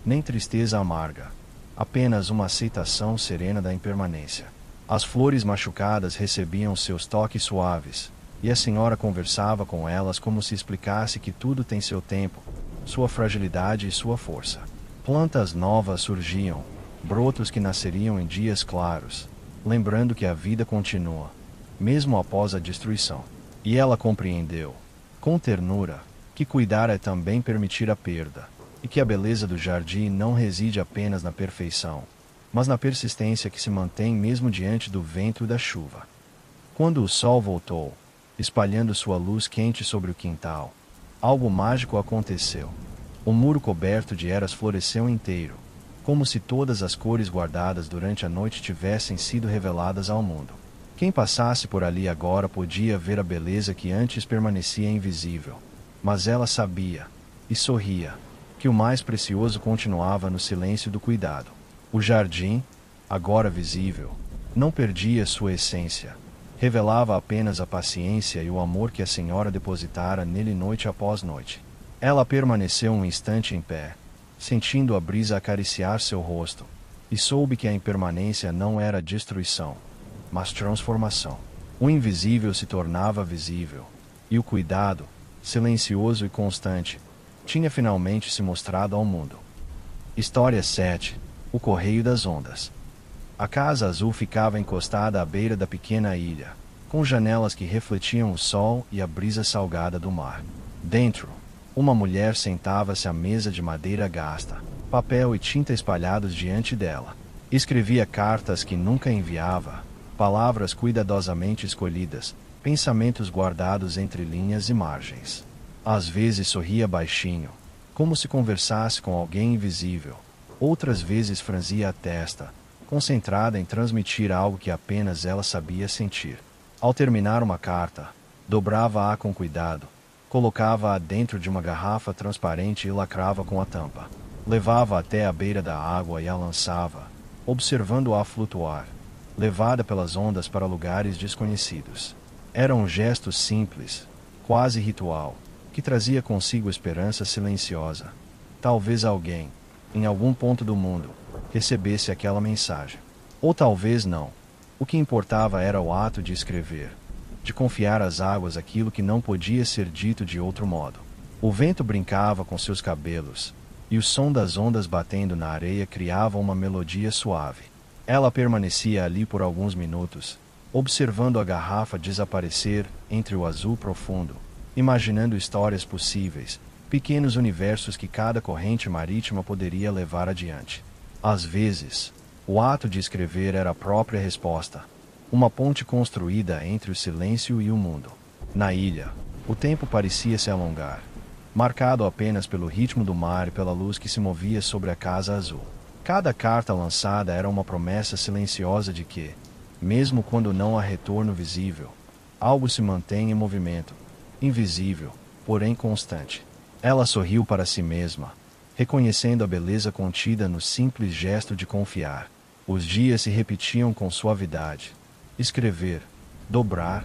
nem tristeza amarga, apenas uma aceitação serena da impermanência. As flores machucadas recebiam seus toques suaves, e a senhora conversava com elas como se explicasse que tudo tem seu tempo, sua fragilidade e sua força. Plantas novas surgiam, brotos que nasceriam em dias claros, lembrando que a vida continua, mesmo após a destruição. E ela compreendeu, com ternura, que cuidar é também permitir a perda, e que a beleza do jardim não reside apenas na perfeição, mas na persistência que se mantém mesmo diante do vento e da chuva. Quando o sol voltou, espalhando sua luz quente sobre o quintal, algo mágico aconteceu. O muro coberto de eras floresceu inteiro, como se todas as cores guardadas durante a noite tivessem sido reveladas ao mundo. Quem passasse por ali agora podia ver a beleza que antes permanecia invisível, mas ela sabia, e sorria, que o mais precioso continuava no silêncio do cuidado. O jardim, agora visível, não perdia sua essência, revelava apenas a paciência e o amor que a senhora depositara nele noite após noite. Ela permaneceu um instante em pé, sentindo a brisa acariciar seu rosto, e soube que a impermanência não era destruição, mas transformação. O invisível se tornava visível, e o cuidado, silencioso e constante, tinha finalmente se mostrado ao mundo. História 7. O Correio das Ondas. A Casa Azul ficava encostada à beira da pequena ilha, com janelas que refletiam o sol e a brisa salgada do mar. Dentro, uma mulher sentava-se à mesa de madeira gasta, papel e tinta espalhados diante dela. Escrevia cartas que nunca enviava, palavras cuidadosamente escolhidas, pensamentos guardados entre linhas e margens. Às vezes sorria baixinho, como se conversasse com alguém invisível. Outras vezes franzia a testa, concentrada em transmitir algo que apenas ela sabia sentir. Ao terminar uma carta, dobrava-a com cuidado, colocava-a dentro de uma garrafa transparente e lacrava com a tampa. Levava até a beira da água e a lançava, observando-a flutuar, levada pelas ondas para lugares desconhecidos. Era um gesto simples, quase ritual, que trazia consigo esperança silenciosa. Talvez alguém, em algum ponto do mundo, recebesse aquela mensagem. Ou talvez não. O que importava era o ato de escrever, de confiar às águas aquilo que não podia ser dito de outro modo. O vento brincava com seus cabelos, e o som das ondas batendo na areia criava uma melodia suave. Ela permanecia ali por alguns minutos, observando a garrafa desaparecer entre o azul profundo, imaginando histórias possíveis, pequenos universos que cada corrente marítima poderia levar adiante. Às vezes, o ato de escrever era a própria resposta, uma ponte construída entre o silêncio e o mundo. Na ilha, o tempo parecia se alongar, marcado apenas pelo ritmo do mar e pela luz que se movia sobre a Casa Azul. Cada carta lançada era uma promessa silenciosa de que, mesmo quando não há retorno visível, algo se mantém em movimento, invisível, porém constante. Ela sorriu para si mesma, reconhecendo a beleza contida no simples gesto de confiar. Os dias se repetiam com suavidade. Escrever, dobrar,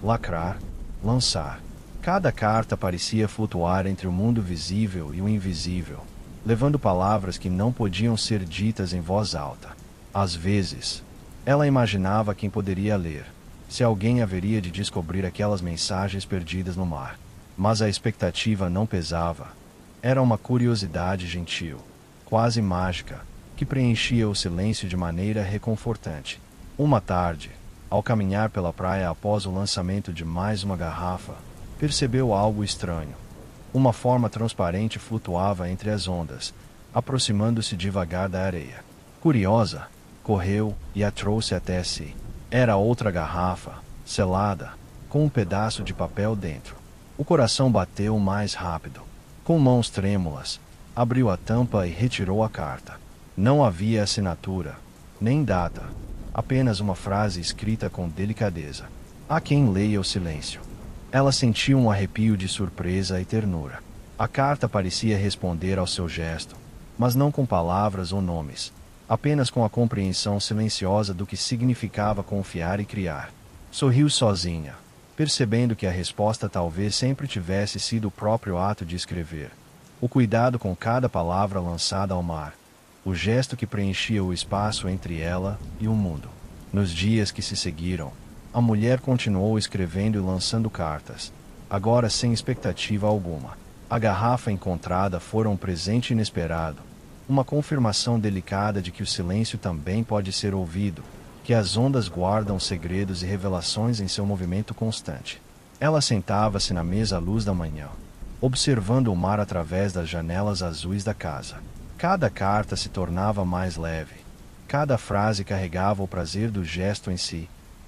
lacrar, lançar. Cada carta parecia flutuar entre o mundo visível e o invisível, levando palavras que não podiam ser ditas em voz alta. Às vezes, ela imaginava quem poderia ler, se alguém haveria de descobrir aquelas mensagens perdidas no mar. Mas a expectativa não pesava. Era uma curiosidade gentil, quase mágica, que preenchia o silêncio de maneira reconfortante. Uma tarde, ao caminhar pela praia após o lançamento de mais uma garrafa, percebeu algo estranho. Uma forma transparente flutuava entre as ondas, aproximando-se devagar da areia. Curiosa, correu e a trouxe até si. Era outra garrafa, selada, com um pedaço de papel dentro. O coração bateu mais rápido. Com mãos trêmulas, abriu a tampa e retirou a carta. Não havia assinatura, nem data, apenas uma frase escrita com delicadeza. Há quem leia o silêncio. Ela sentiu um arrepio de surpresa e ternura. A carta parecia responder ao seu gesto, mas não com palavras ou nomes, apenas com a compreensão silenciosa do que significava confiar e criar. Sorriu sozinha, percebendo que a resposta talvez sempre tivesse sido o próprio ato de escrever. O cuidado com cada palavra lançada ao mar, o gesto que preenchia o espaço entre ela e o mundo. Nos dias que se seguiram, a mulher continuou escrevendo e lançando cartas, agora sem expectativa alguma. A garrafa encontrada fora um presente inesperado, uma confirmação delicada de que o silêncio também pode ser ouvido, que as ondas guardam segredos e revelações em seu movimento constante. Ela sentava-se na mesa à luz da manhã, observando o mar através das janelas azuis da casa. Cada carta se tornava mais leve, cada frase carregava o prazer do gesto em si,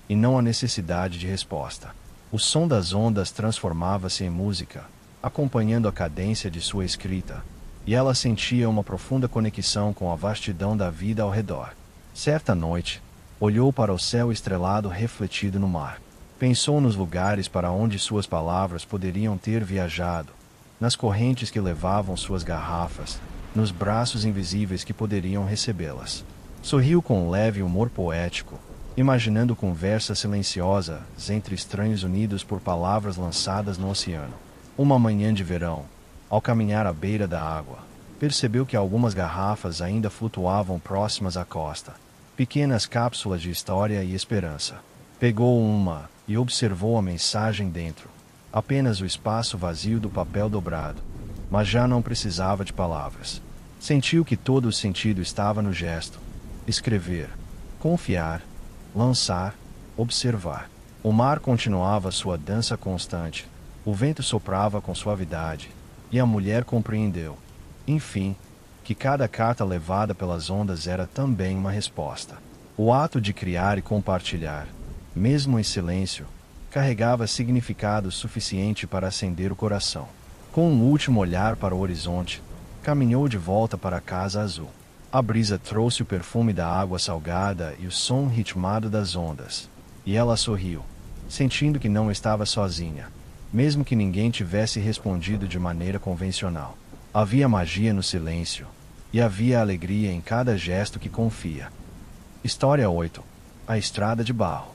e não a necessidade de resposta. O som das ondas transformava-se em música, acompanhando a cadência de sua escrita, e ela sentia uma profunda conexão com a vastidão da vida ao redor. Certa noite, olhou para o céu estrelado refletido no mar. Pensou nos lugares para onde suas palavras poderiam ter viajado, nas correntes que levavam suas garrafas, nos braços invisíveis que poderiam recebê-las. Sorriu com um leve humor poético, imaginando conversas silenciosas entre estranhos unidos por palavras lançadas no oceano. Uma manhã de verão, ao caminhar à beira da água, percebeu que algumas garrafas ainda flutuavam próximas à costa, pequenas cápsulas de história e esperança. Pegou uma e observou a mensagem dentro. Apenas o espaço vazio do papel dobrado. Mas já não precisava de palavras. Sentiu que todo o sentido estava no gesto. Escrever, confiar, lançar, observar. O mar continuava sua dança constante. O vento soprava com suavidade. E a mulher compreendeu, enfim, que cada carta levada pelas ondas era também uma resposta. O ato de criar e compartilhar, mesmo em silêncio, carregava significado suficiente para acender o coração. Com um último olhar para o horizonte, caminhou de volta para a casa azul. A brisa trouxe o perfume da água salgada e o som ritmado das ondas. E ela sorriu, sentindo que não estava sozinha, mesmo que ninguém tivesse respondido de maneira convencional. Havia magia no silêncio, e havia alegria em cada gesto que confia. História 8. A Estrada de Barro.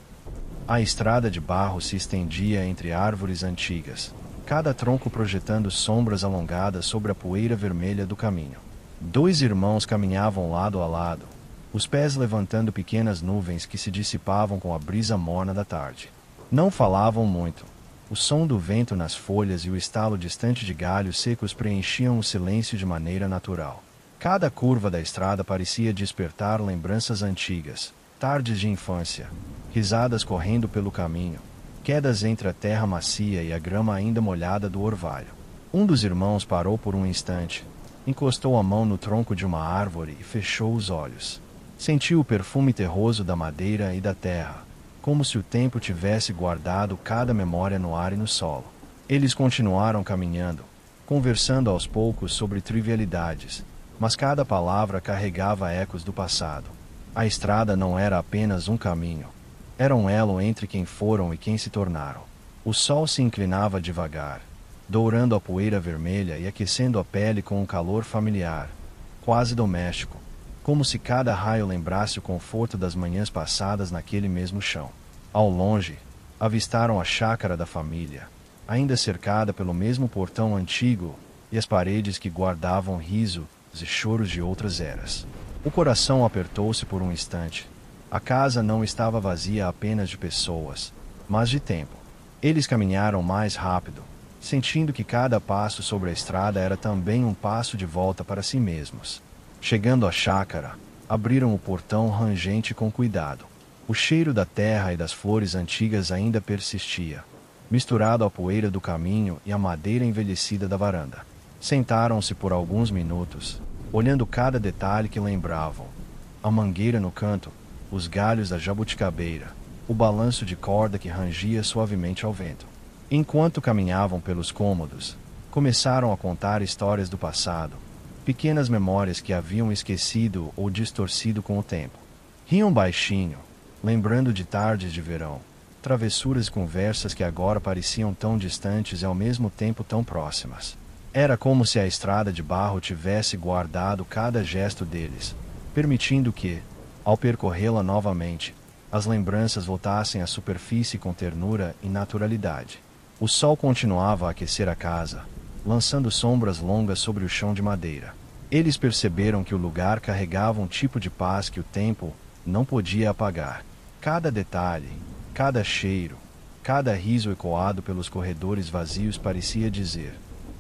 A estrada de barro se estendia entre árvores antigas, cada tronco projetando sombras alongadas sobre a poeira vermelha do caminho. Dois irmãos caminhavam lado a lado, os pés levantando pequenas nuvens que se dissipavam com a brisa morna da tarde. Não falavam muito. O som do vento nas folhas e o estalo distante de galhos secos preenchiam o silêncio de maneira natural. Cada curva da estrada parecia despertar lembranças antigas, tardes de infância, risadas correndo pelo caminho, quedas entre a terra macia e a grama ainda molhada do orvalho. Um dos irmãos parou por um instante, encostou a mão no tronco de uma árvore e fechou os olhos. Sentiu o perfume terroso da madeira e da terra, como se o tempo tivesse guardado cada memória no ar e no solo. Eles continuaram caminhando, conversando aos poucos sobre trivialidades, mas cada palavra carregava ecos do passado. A estrada não era apenas um caminho, era um elo entre quem foram e quem se tornaram. O sol se inclinava devagar, dourando a poeira vermelha e aquecendo a pele com um calor familiar, quase doméstico, como se cada raio lembrasse o conforto das manhãs passadas naquele mesmo chão. Ao longe, avistaram a chácara da família, ainda cercada pelo mesmo portão antigo e as paredes que guardavam risos e choros de outras eras. O coração apertou-se por um instante. A casa não estava vazia apenas de pessoas, mas de tempo. Eles caminharam mais rápido, sentindo que cada passo sobre a estrada era também um passo de volta para si mesmos. Chegando à chácara, abriram o portão rangente com cuidado. O cheiro da terra e das flores antigas ainda persistia, misturado à poeira do caminho e à madeira envelhecida da varanda. Sentaram-se por alguns minutos, olhando cada detalhe que lembravam. A mangueira no canto, os galhos da jabuticabeira, o balanço de corda que rangia suavemente ao vento. Enquanto caminhavam pelos cômodos, começaram a contar histórias do passado, pequenas memórias que haviam esquecido ou distorcido com o tempo. Riam baixinho, lembrando de tardes de verão, travessuras e conversas que agora pareciam tão distantes e ao mesmo tempo tão próximas. Era como se a estrada de barro tivesse guardado cada gesto deles, permitindo que, ao percorrê-la novamente, as lembranças voltassem à superfície com ternura e naturalidade. O sol continuava a aquecer a casa, lançando sombras longas sobre o chão de madeira. Eles perceberam que o lugar carregava um tipo de paz que o tempo não podia apagar. Cada detalhe, cada cheiro, cada riso ecoado pelos corredores vazios parecia dizer: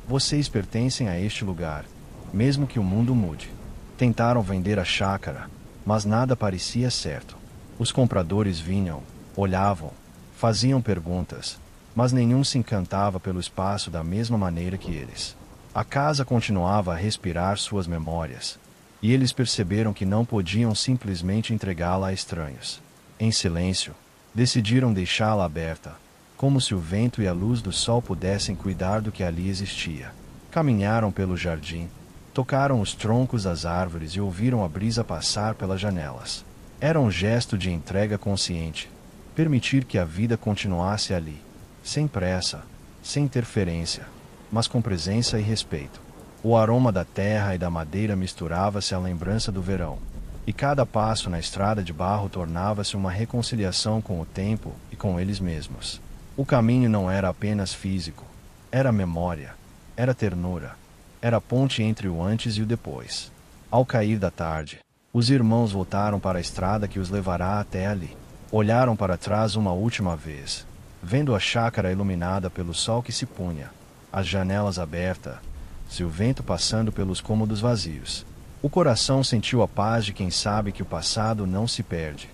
vocês pertencem a este lugar, mesmo que o mundo mude. Tentaram vender a chácara, mas nada parecia certo. Os compradores vinham, olhavam, faziam perguntas, mas nenhum se encantava pelo espaço da mesma maneira que eles. A casa continuava a respirar suas memórias, e eles perceberam que não podiam simplesmente entregá-la a estranhos. Em silêncio, decidiram deixá-la aberta, como se o vento e a luz do sol pudessem cuidar do que ali existia. Caminharam pelo jardim, tocaram os troncos das árvores e ouviram a brisa passar pelas janelas. Era um gesto de entrega consciente, permitir que a vida continuasse ali, sem pressa, sem interferência, mas com presença e respeito. O aroma da terra e da madeira misturava-se à lembrança do verão, e cada passo na estrada de barro tornava-se uma reconciliação com o tempo e com eles mesmos. O caminho não era apenas físico, era memória, era ternura, era a ponte entre o antes e o depois. Ao cair da tarde, os irmãos voltaram para a estrada que os levará até ali. Olharam para trás uma última vez, vendo a chácara iluminada pelo sol que se punha, as janelas abertas, e o vento passando pelos cômodos vazios. O coração sentiu a paz de quem sabe que o passado não se perde.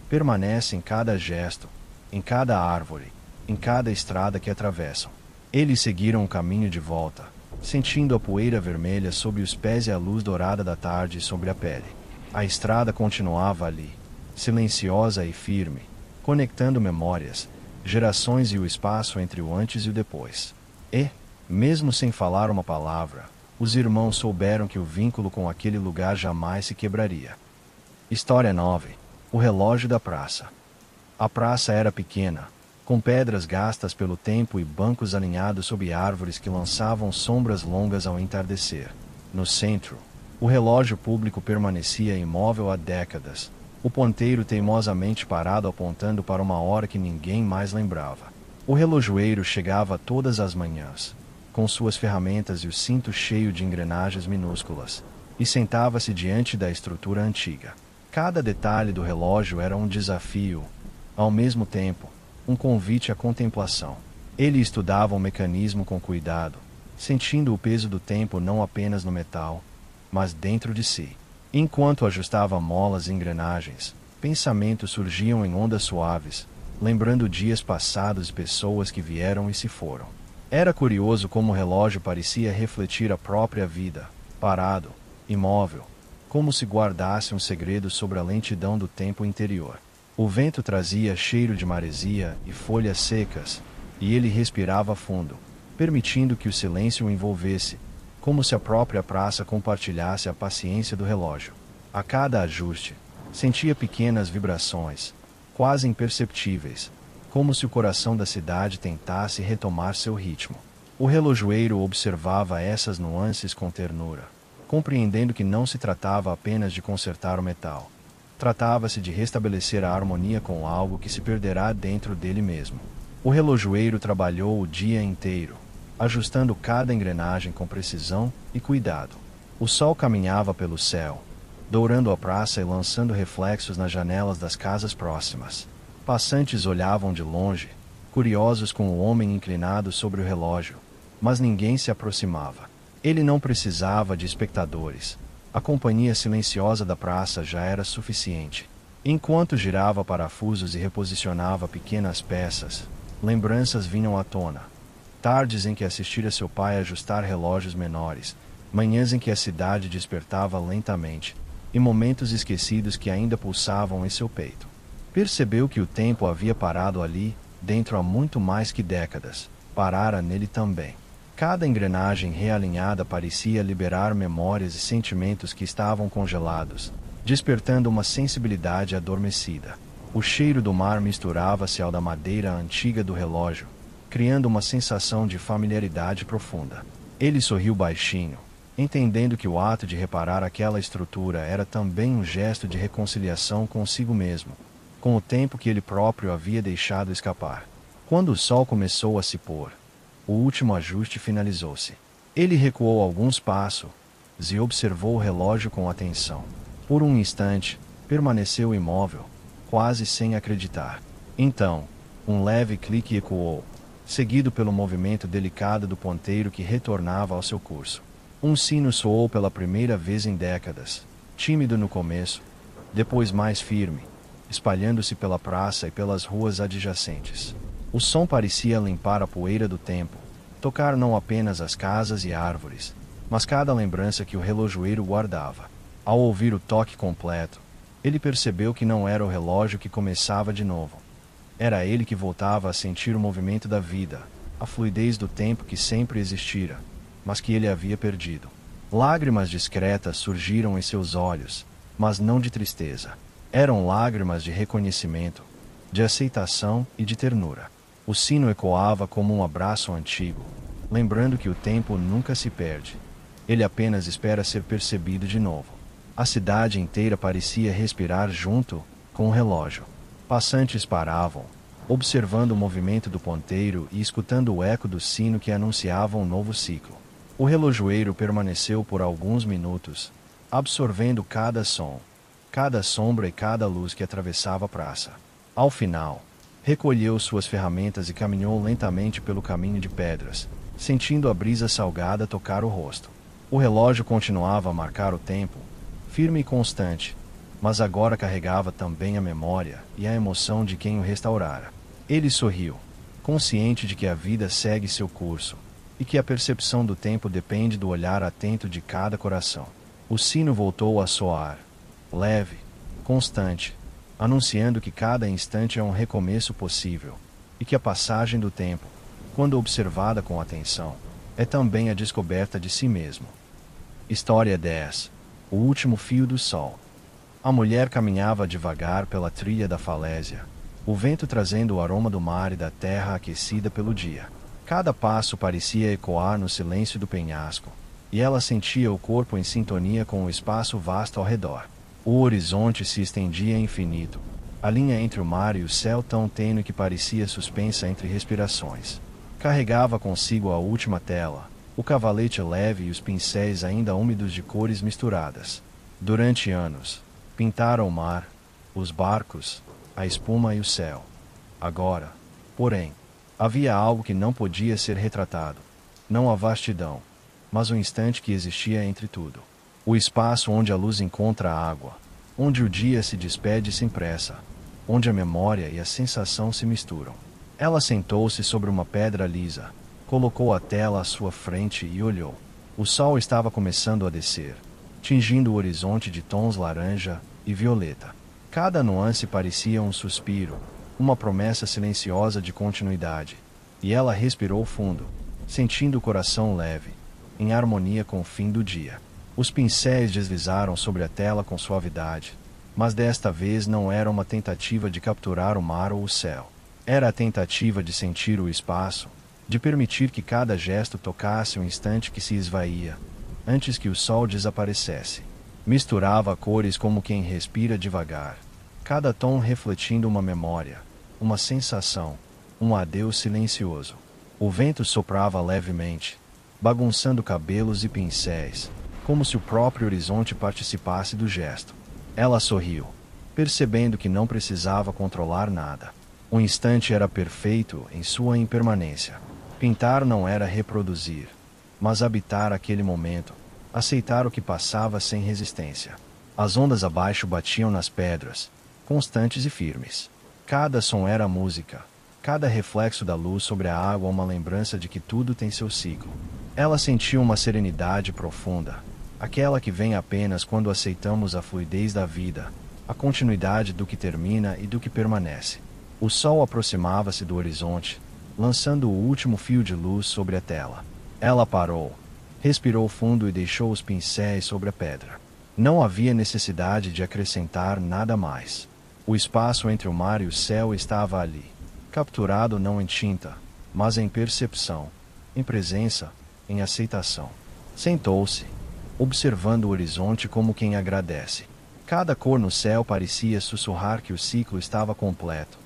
Permanece em cada gesto, em cada árvore, em cada estrada que atravessam. Eles seguiram o caminho de volta, sentindo a poeira vermelha sob os pés e a luz dourada da tarde sobre a pele. A estrada continuava ali, silenciosa e firme, conectando memórias, gerações e o espaço entre o antes e o depois. E, mesmo sem falar uma palavra, os irmãos souberam que o vínculo com aquele lugar jamais se quebraria. História 9. O relógio da praça. A praça era pequena, com pedras gastas pelo tempo e bancos alinhados sob árvores que lançavam sombras longas ao entardecer. No centro, o relógio público permanecia imóvel há décadas, o ponteiro teimosamente parado apontando para uma hora que ninguém mais lembrava. O relojoeiro chegava todas as manhãs, com suas ferramentas e o cinto cheio de engrenagens minúsculas, e sentava-se diante da estrutura antiga. Cada detalhe do relógio era um desafio, ao mesmo tempo, um convite à contemplação. Ele estudava o mecanismo com cuidado, sentindo o peso do tempo não apenas no metal, mas dentro de si. Enquanto ajustava molas e engrenagens, pensamentos surgiam em ondas suaves, lembrando dias passados e pessoas que vieram e se foram. Era curioso como o relógio parecia refletir a própria vida, parado, imóvel, como se guardasse um segredo sobre a lentidão do tempo interior. O vento trazia cheiro de maresia e folhas secas, e ele respirava fundo, permitindo que o silêncio o envolvesse, como se a própria praça compartilhasse a paciência do relógio. A cada ajuste, sentia pequenas vibrações, quase imperceptíveis, como se o coração da cidade tentasse retomar seu ritmo. O relojoeiro observava essas nuances com ternura, compreendendo que não se tratava apenas de consertar o metal. Tratava-se de restabelecer a harmonia com algo que se perderá dentro dele mesmo. O relojoeiro trabalhou o dia inteiro, ajustando cada engrenagem com precisão e cuidado. O sol caminhava pelo céu, dourando a praça e lançando reflexos nas janelas das casas próximas. Passantes olhavam de longe, curiosos com o homem inclinado sobre o relógio, mas ninguém se aproximava. Ele não precisava de espectadores. A companhia silenciosa da praça já era suficiente. Enquanto girava parafusos e reposicionava pequenas peças, lembranças vinham à tona. Tardes em que assistira seu pai ajustar relógios menores, manhãs em que a cidade despertava lentamente, e momentos esquecidos que ainda pulsavam em seu peito. Percebeu que o tempo havia parado ali, dentro há muito mais que décadas. Parara nele também. Cada engrenagem realinhada parecia liberar memórias e sentimentos que estavam congelados, despertando uma sensibilidade adormecida. O cheiro do mar misturava-se ao da madeira antiga do relógio, criando uma sensação de familiaridade profunda. Ele sorriu baixinho, entendendo que o ato de reparar aquela estrutura era também um gesto de reconciliação consigo mesmo, com o tempo que ele próprio havia deixado escapar. Quando o sol começou a se pôr, o último ajuste finalizou-se. Ele recuou alguns passos e observou o relógio com atenção. Por um instante, permaneceu imóvel, quase sem acreditar. Então, um leve clique ecoou, seguido pelo movimento delicado do ponteiro que retornava ao seu curso. Um sino soou pela primeira vez em décadas, tímido no começo, depois mais firme, espalhando-se pela praça e pelas ruas adjacentes. O som parecia limpar a poeira do tempo, tocar não apenas as casas e árvores, mas cada lembrança que o relojoeiro guardava. Ao ouvir o toque completo, ele percebeu que não era o relógio que começava de novo. Era ele que voltava a sentir o movimento da vida, a fluidez do tempo que sempre existira, mas que ele havia perdido. Lágrimas discretas surgiram em seus olhos, mas não de tristeza. Eram lágrimas de reconhecimento, de aceitação e de ternura. O sino ecoava como um abraço antigo, lembrando que o tempo nunca se perde. Ele apenas espera ser percebido de novo. A cidade inteira parecia respirar junto com o relógio. Passantes paravam, observando o movimento do ponteiro e escutando o eco do sino que anunciava um novo ciclo. O relojoeiro permaneceu por alguns minutos, absorvendo cada som, cada sombra e cada luz que atravessava a praça. Ao final, recolheu suas ferramentas e caminhou lentamente pelo caminho de pedras, sentindo a brisa salgada tocar o rosto. O relógio continuava a marcar o tempo, firme e constante, mas agora carregava também a memória e a emoção de quem o restaurara. Ele sorriu, consciente de que a vida segue seu curso, e que a percepção do tempo depende do olhar atento de cada coração. O sino voltou a soar, leve, constante, anunciando que cada instante é um recomeço possível, e que a passagem do tempo, quando observada com atenção, é também a descoberta de si mesmo. História 10. O último fio do sol. A mulher caminhava devagar pela trilha da falésia, o vento trazendo o aroma do mar e da terra aquecida pelo dia. Cada passo parecia ecoar no silêncio do penhasco, e ela sentia o corpo em sintonia com o espaço vasto ao redor. O horizonte se estendia infinito, a linha entre o mar e o céu tão tênue que parecia suspensa entre respirações. Carregava consigo a última tela, o cavalete leve e os pincéis ainda úmidos de cores misturadas. Durante anos, pintara o mar, os barcos, a espuma e o céu. Agora, porém, havia algo que não podia ser retratado. Não a vastidão, mas o instante que existia entre tudo. O espaço onde a luz encontra a água, onde o dia se despede sem pressa, onde a memória e a sensação se misturam. Ela sentou-se sobre uma pedra lisa, colocou a tela à sua frente e olhou. O sol estava começando a descer, tingindo o horizonte de tons laranja e violeta. Cada nuance parecia um suspiro, uma promessa silenciosa de continuidade, e ela respirou fundo, sentindo o coração leve, em harmonia com o fim do dia. Os pincéis deslizaram sobre a tela com suavidade, mas desta vez não era uma tentativa de capturar o mar ou o céu. Era a tentativa de sentir o espaço, de permitir que cada gesto tocasse o instante que se esvaía, antes que o sol desaparecesse. Misturava cores como quem respira devagar, cada tom refletindo uma memória, uma sensação, um adeus silencioso. O vento soprava levemente, bagunçando cabelos e pincéis, como se o próprio horizonte participasse do gesto. Ela sorriu, percebendo que não precisava controlar nada. O instante era perfeito em sua impermanência. Pintar não era reproduzir, mas habitar aquele momento, aceitar o que passava sem resistência. As ondas abaixo batiam nas pedras, constantes e firmes. Cada som era música, cada reflexo da luz sobre a água uma lembrança de que tudo tem seu ciclo. Ela sentiu uma serenidade profunda, aquela que vem apenas quando aceitamos a fluidez da vida, a continuidade do que termina e do que permanece. O sol aproximava-se do horizonte, lançando o último fio de luz sobre a tela. Ela parou, respirou fundo e deixou os pincéis sobre a pedra. Não havia necessidade de acrescentar nada mais. O espaço entre o mar e o céu estava ali, capturado não em tinta, mas em percepção, em presença, em aceitação. Sentou-se, observando o horizonte como quem agradece. Cada cor no céu parecia sussurrar que o ciclo estava completo,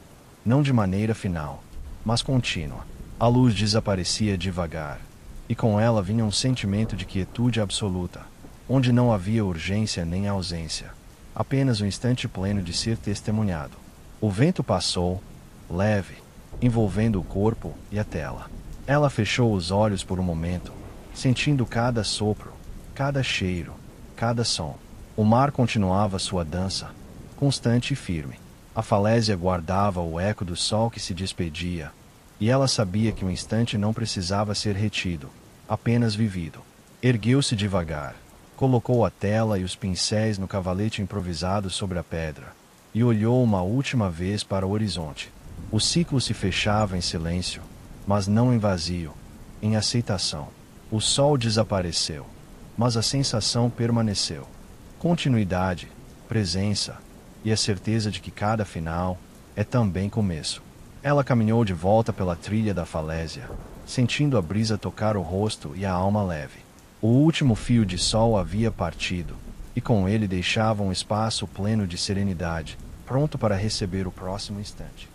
não de maneira final, mas contínua. A luz desaparecia devagar, e com ela vinha um sentimento de quietude absoluta, onde não havia urgência nem ausência, apenas um instante pleno de ser testemunhado. O vento passou, leve, envolvendo o corpo e a tela. Ela fechou os olhos por um momento, sentindo cada sopro, cada cheiro, cada som. O mar continuava sua dança, constante e firme. A falésia guardava o eco do sol que se despedia, e ela sabia que o instante não precisava ser retido, apenas vivido. Ergueu-se devagar, colocou a tela e os pincéis no cavalete improvisado sobre a pedra, e olhou uma última vez para o horizonte. O ciclo se fechava em silêncio, mas não em vazio, em aceitação. O sol desapareceu, mas a sensação permaneceu. Continuidade, presença, e a certeza de que cada final é também começo. Ela caminhou de volta pela trilha da falésia, sentindo a brisa tocar o rosto e a alma leve. O último fio de sol havia partido, e com ele deixava um espaço pleno de serenidade, pronto para receber o próximo instante.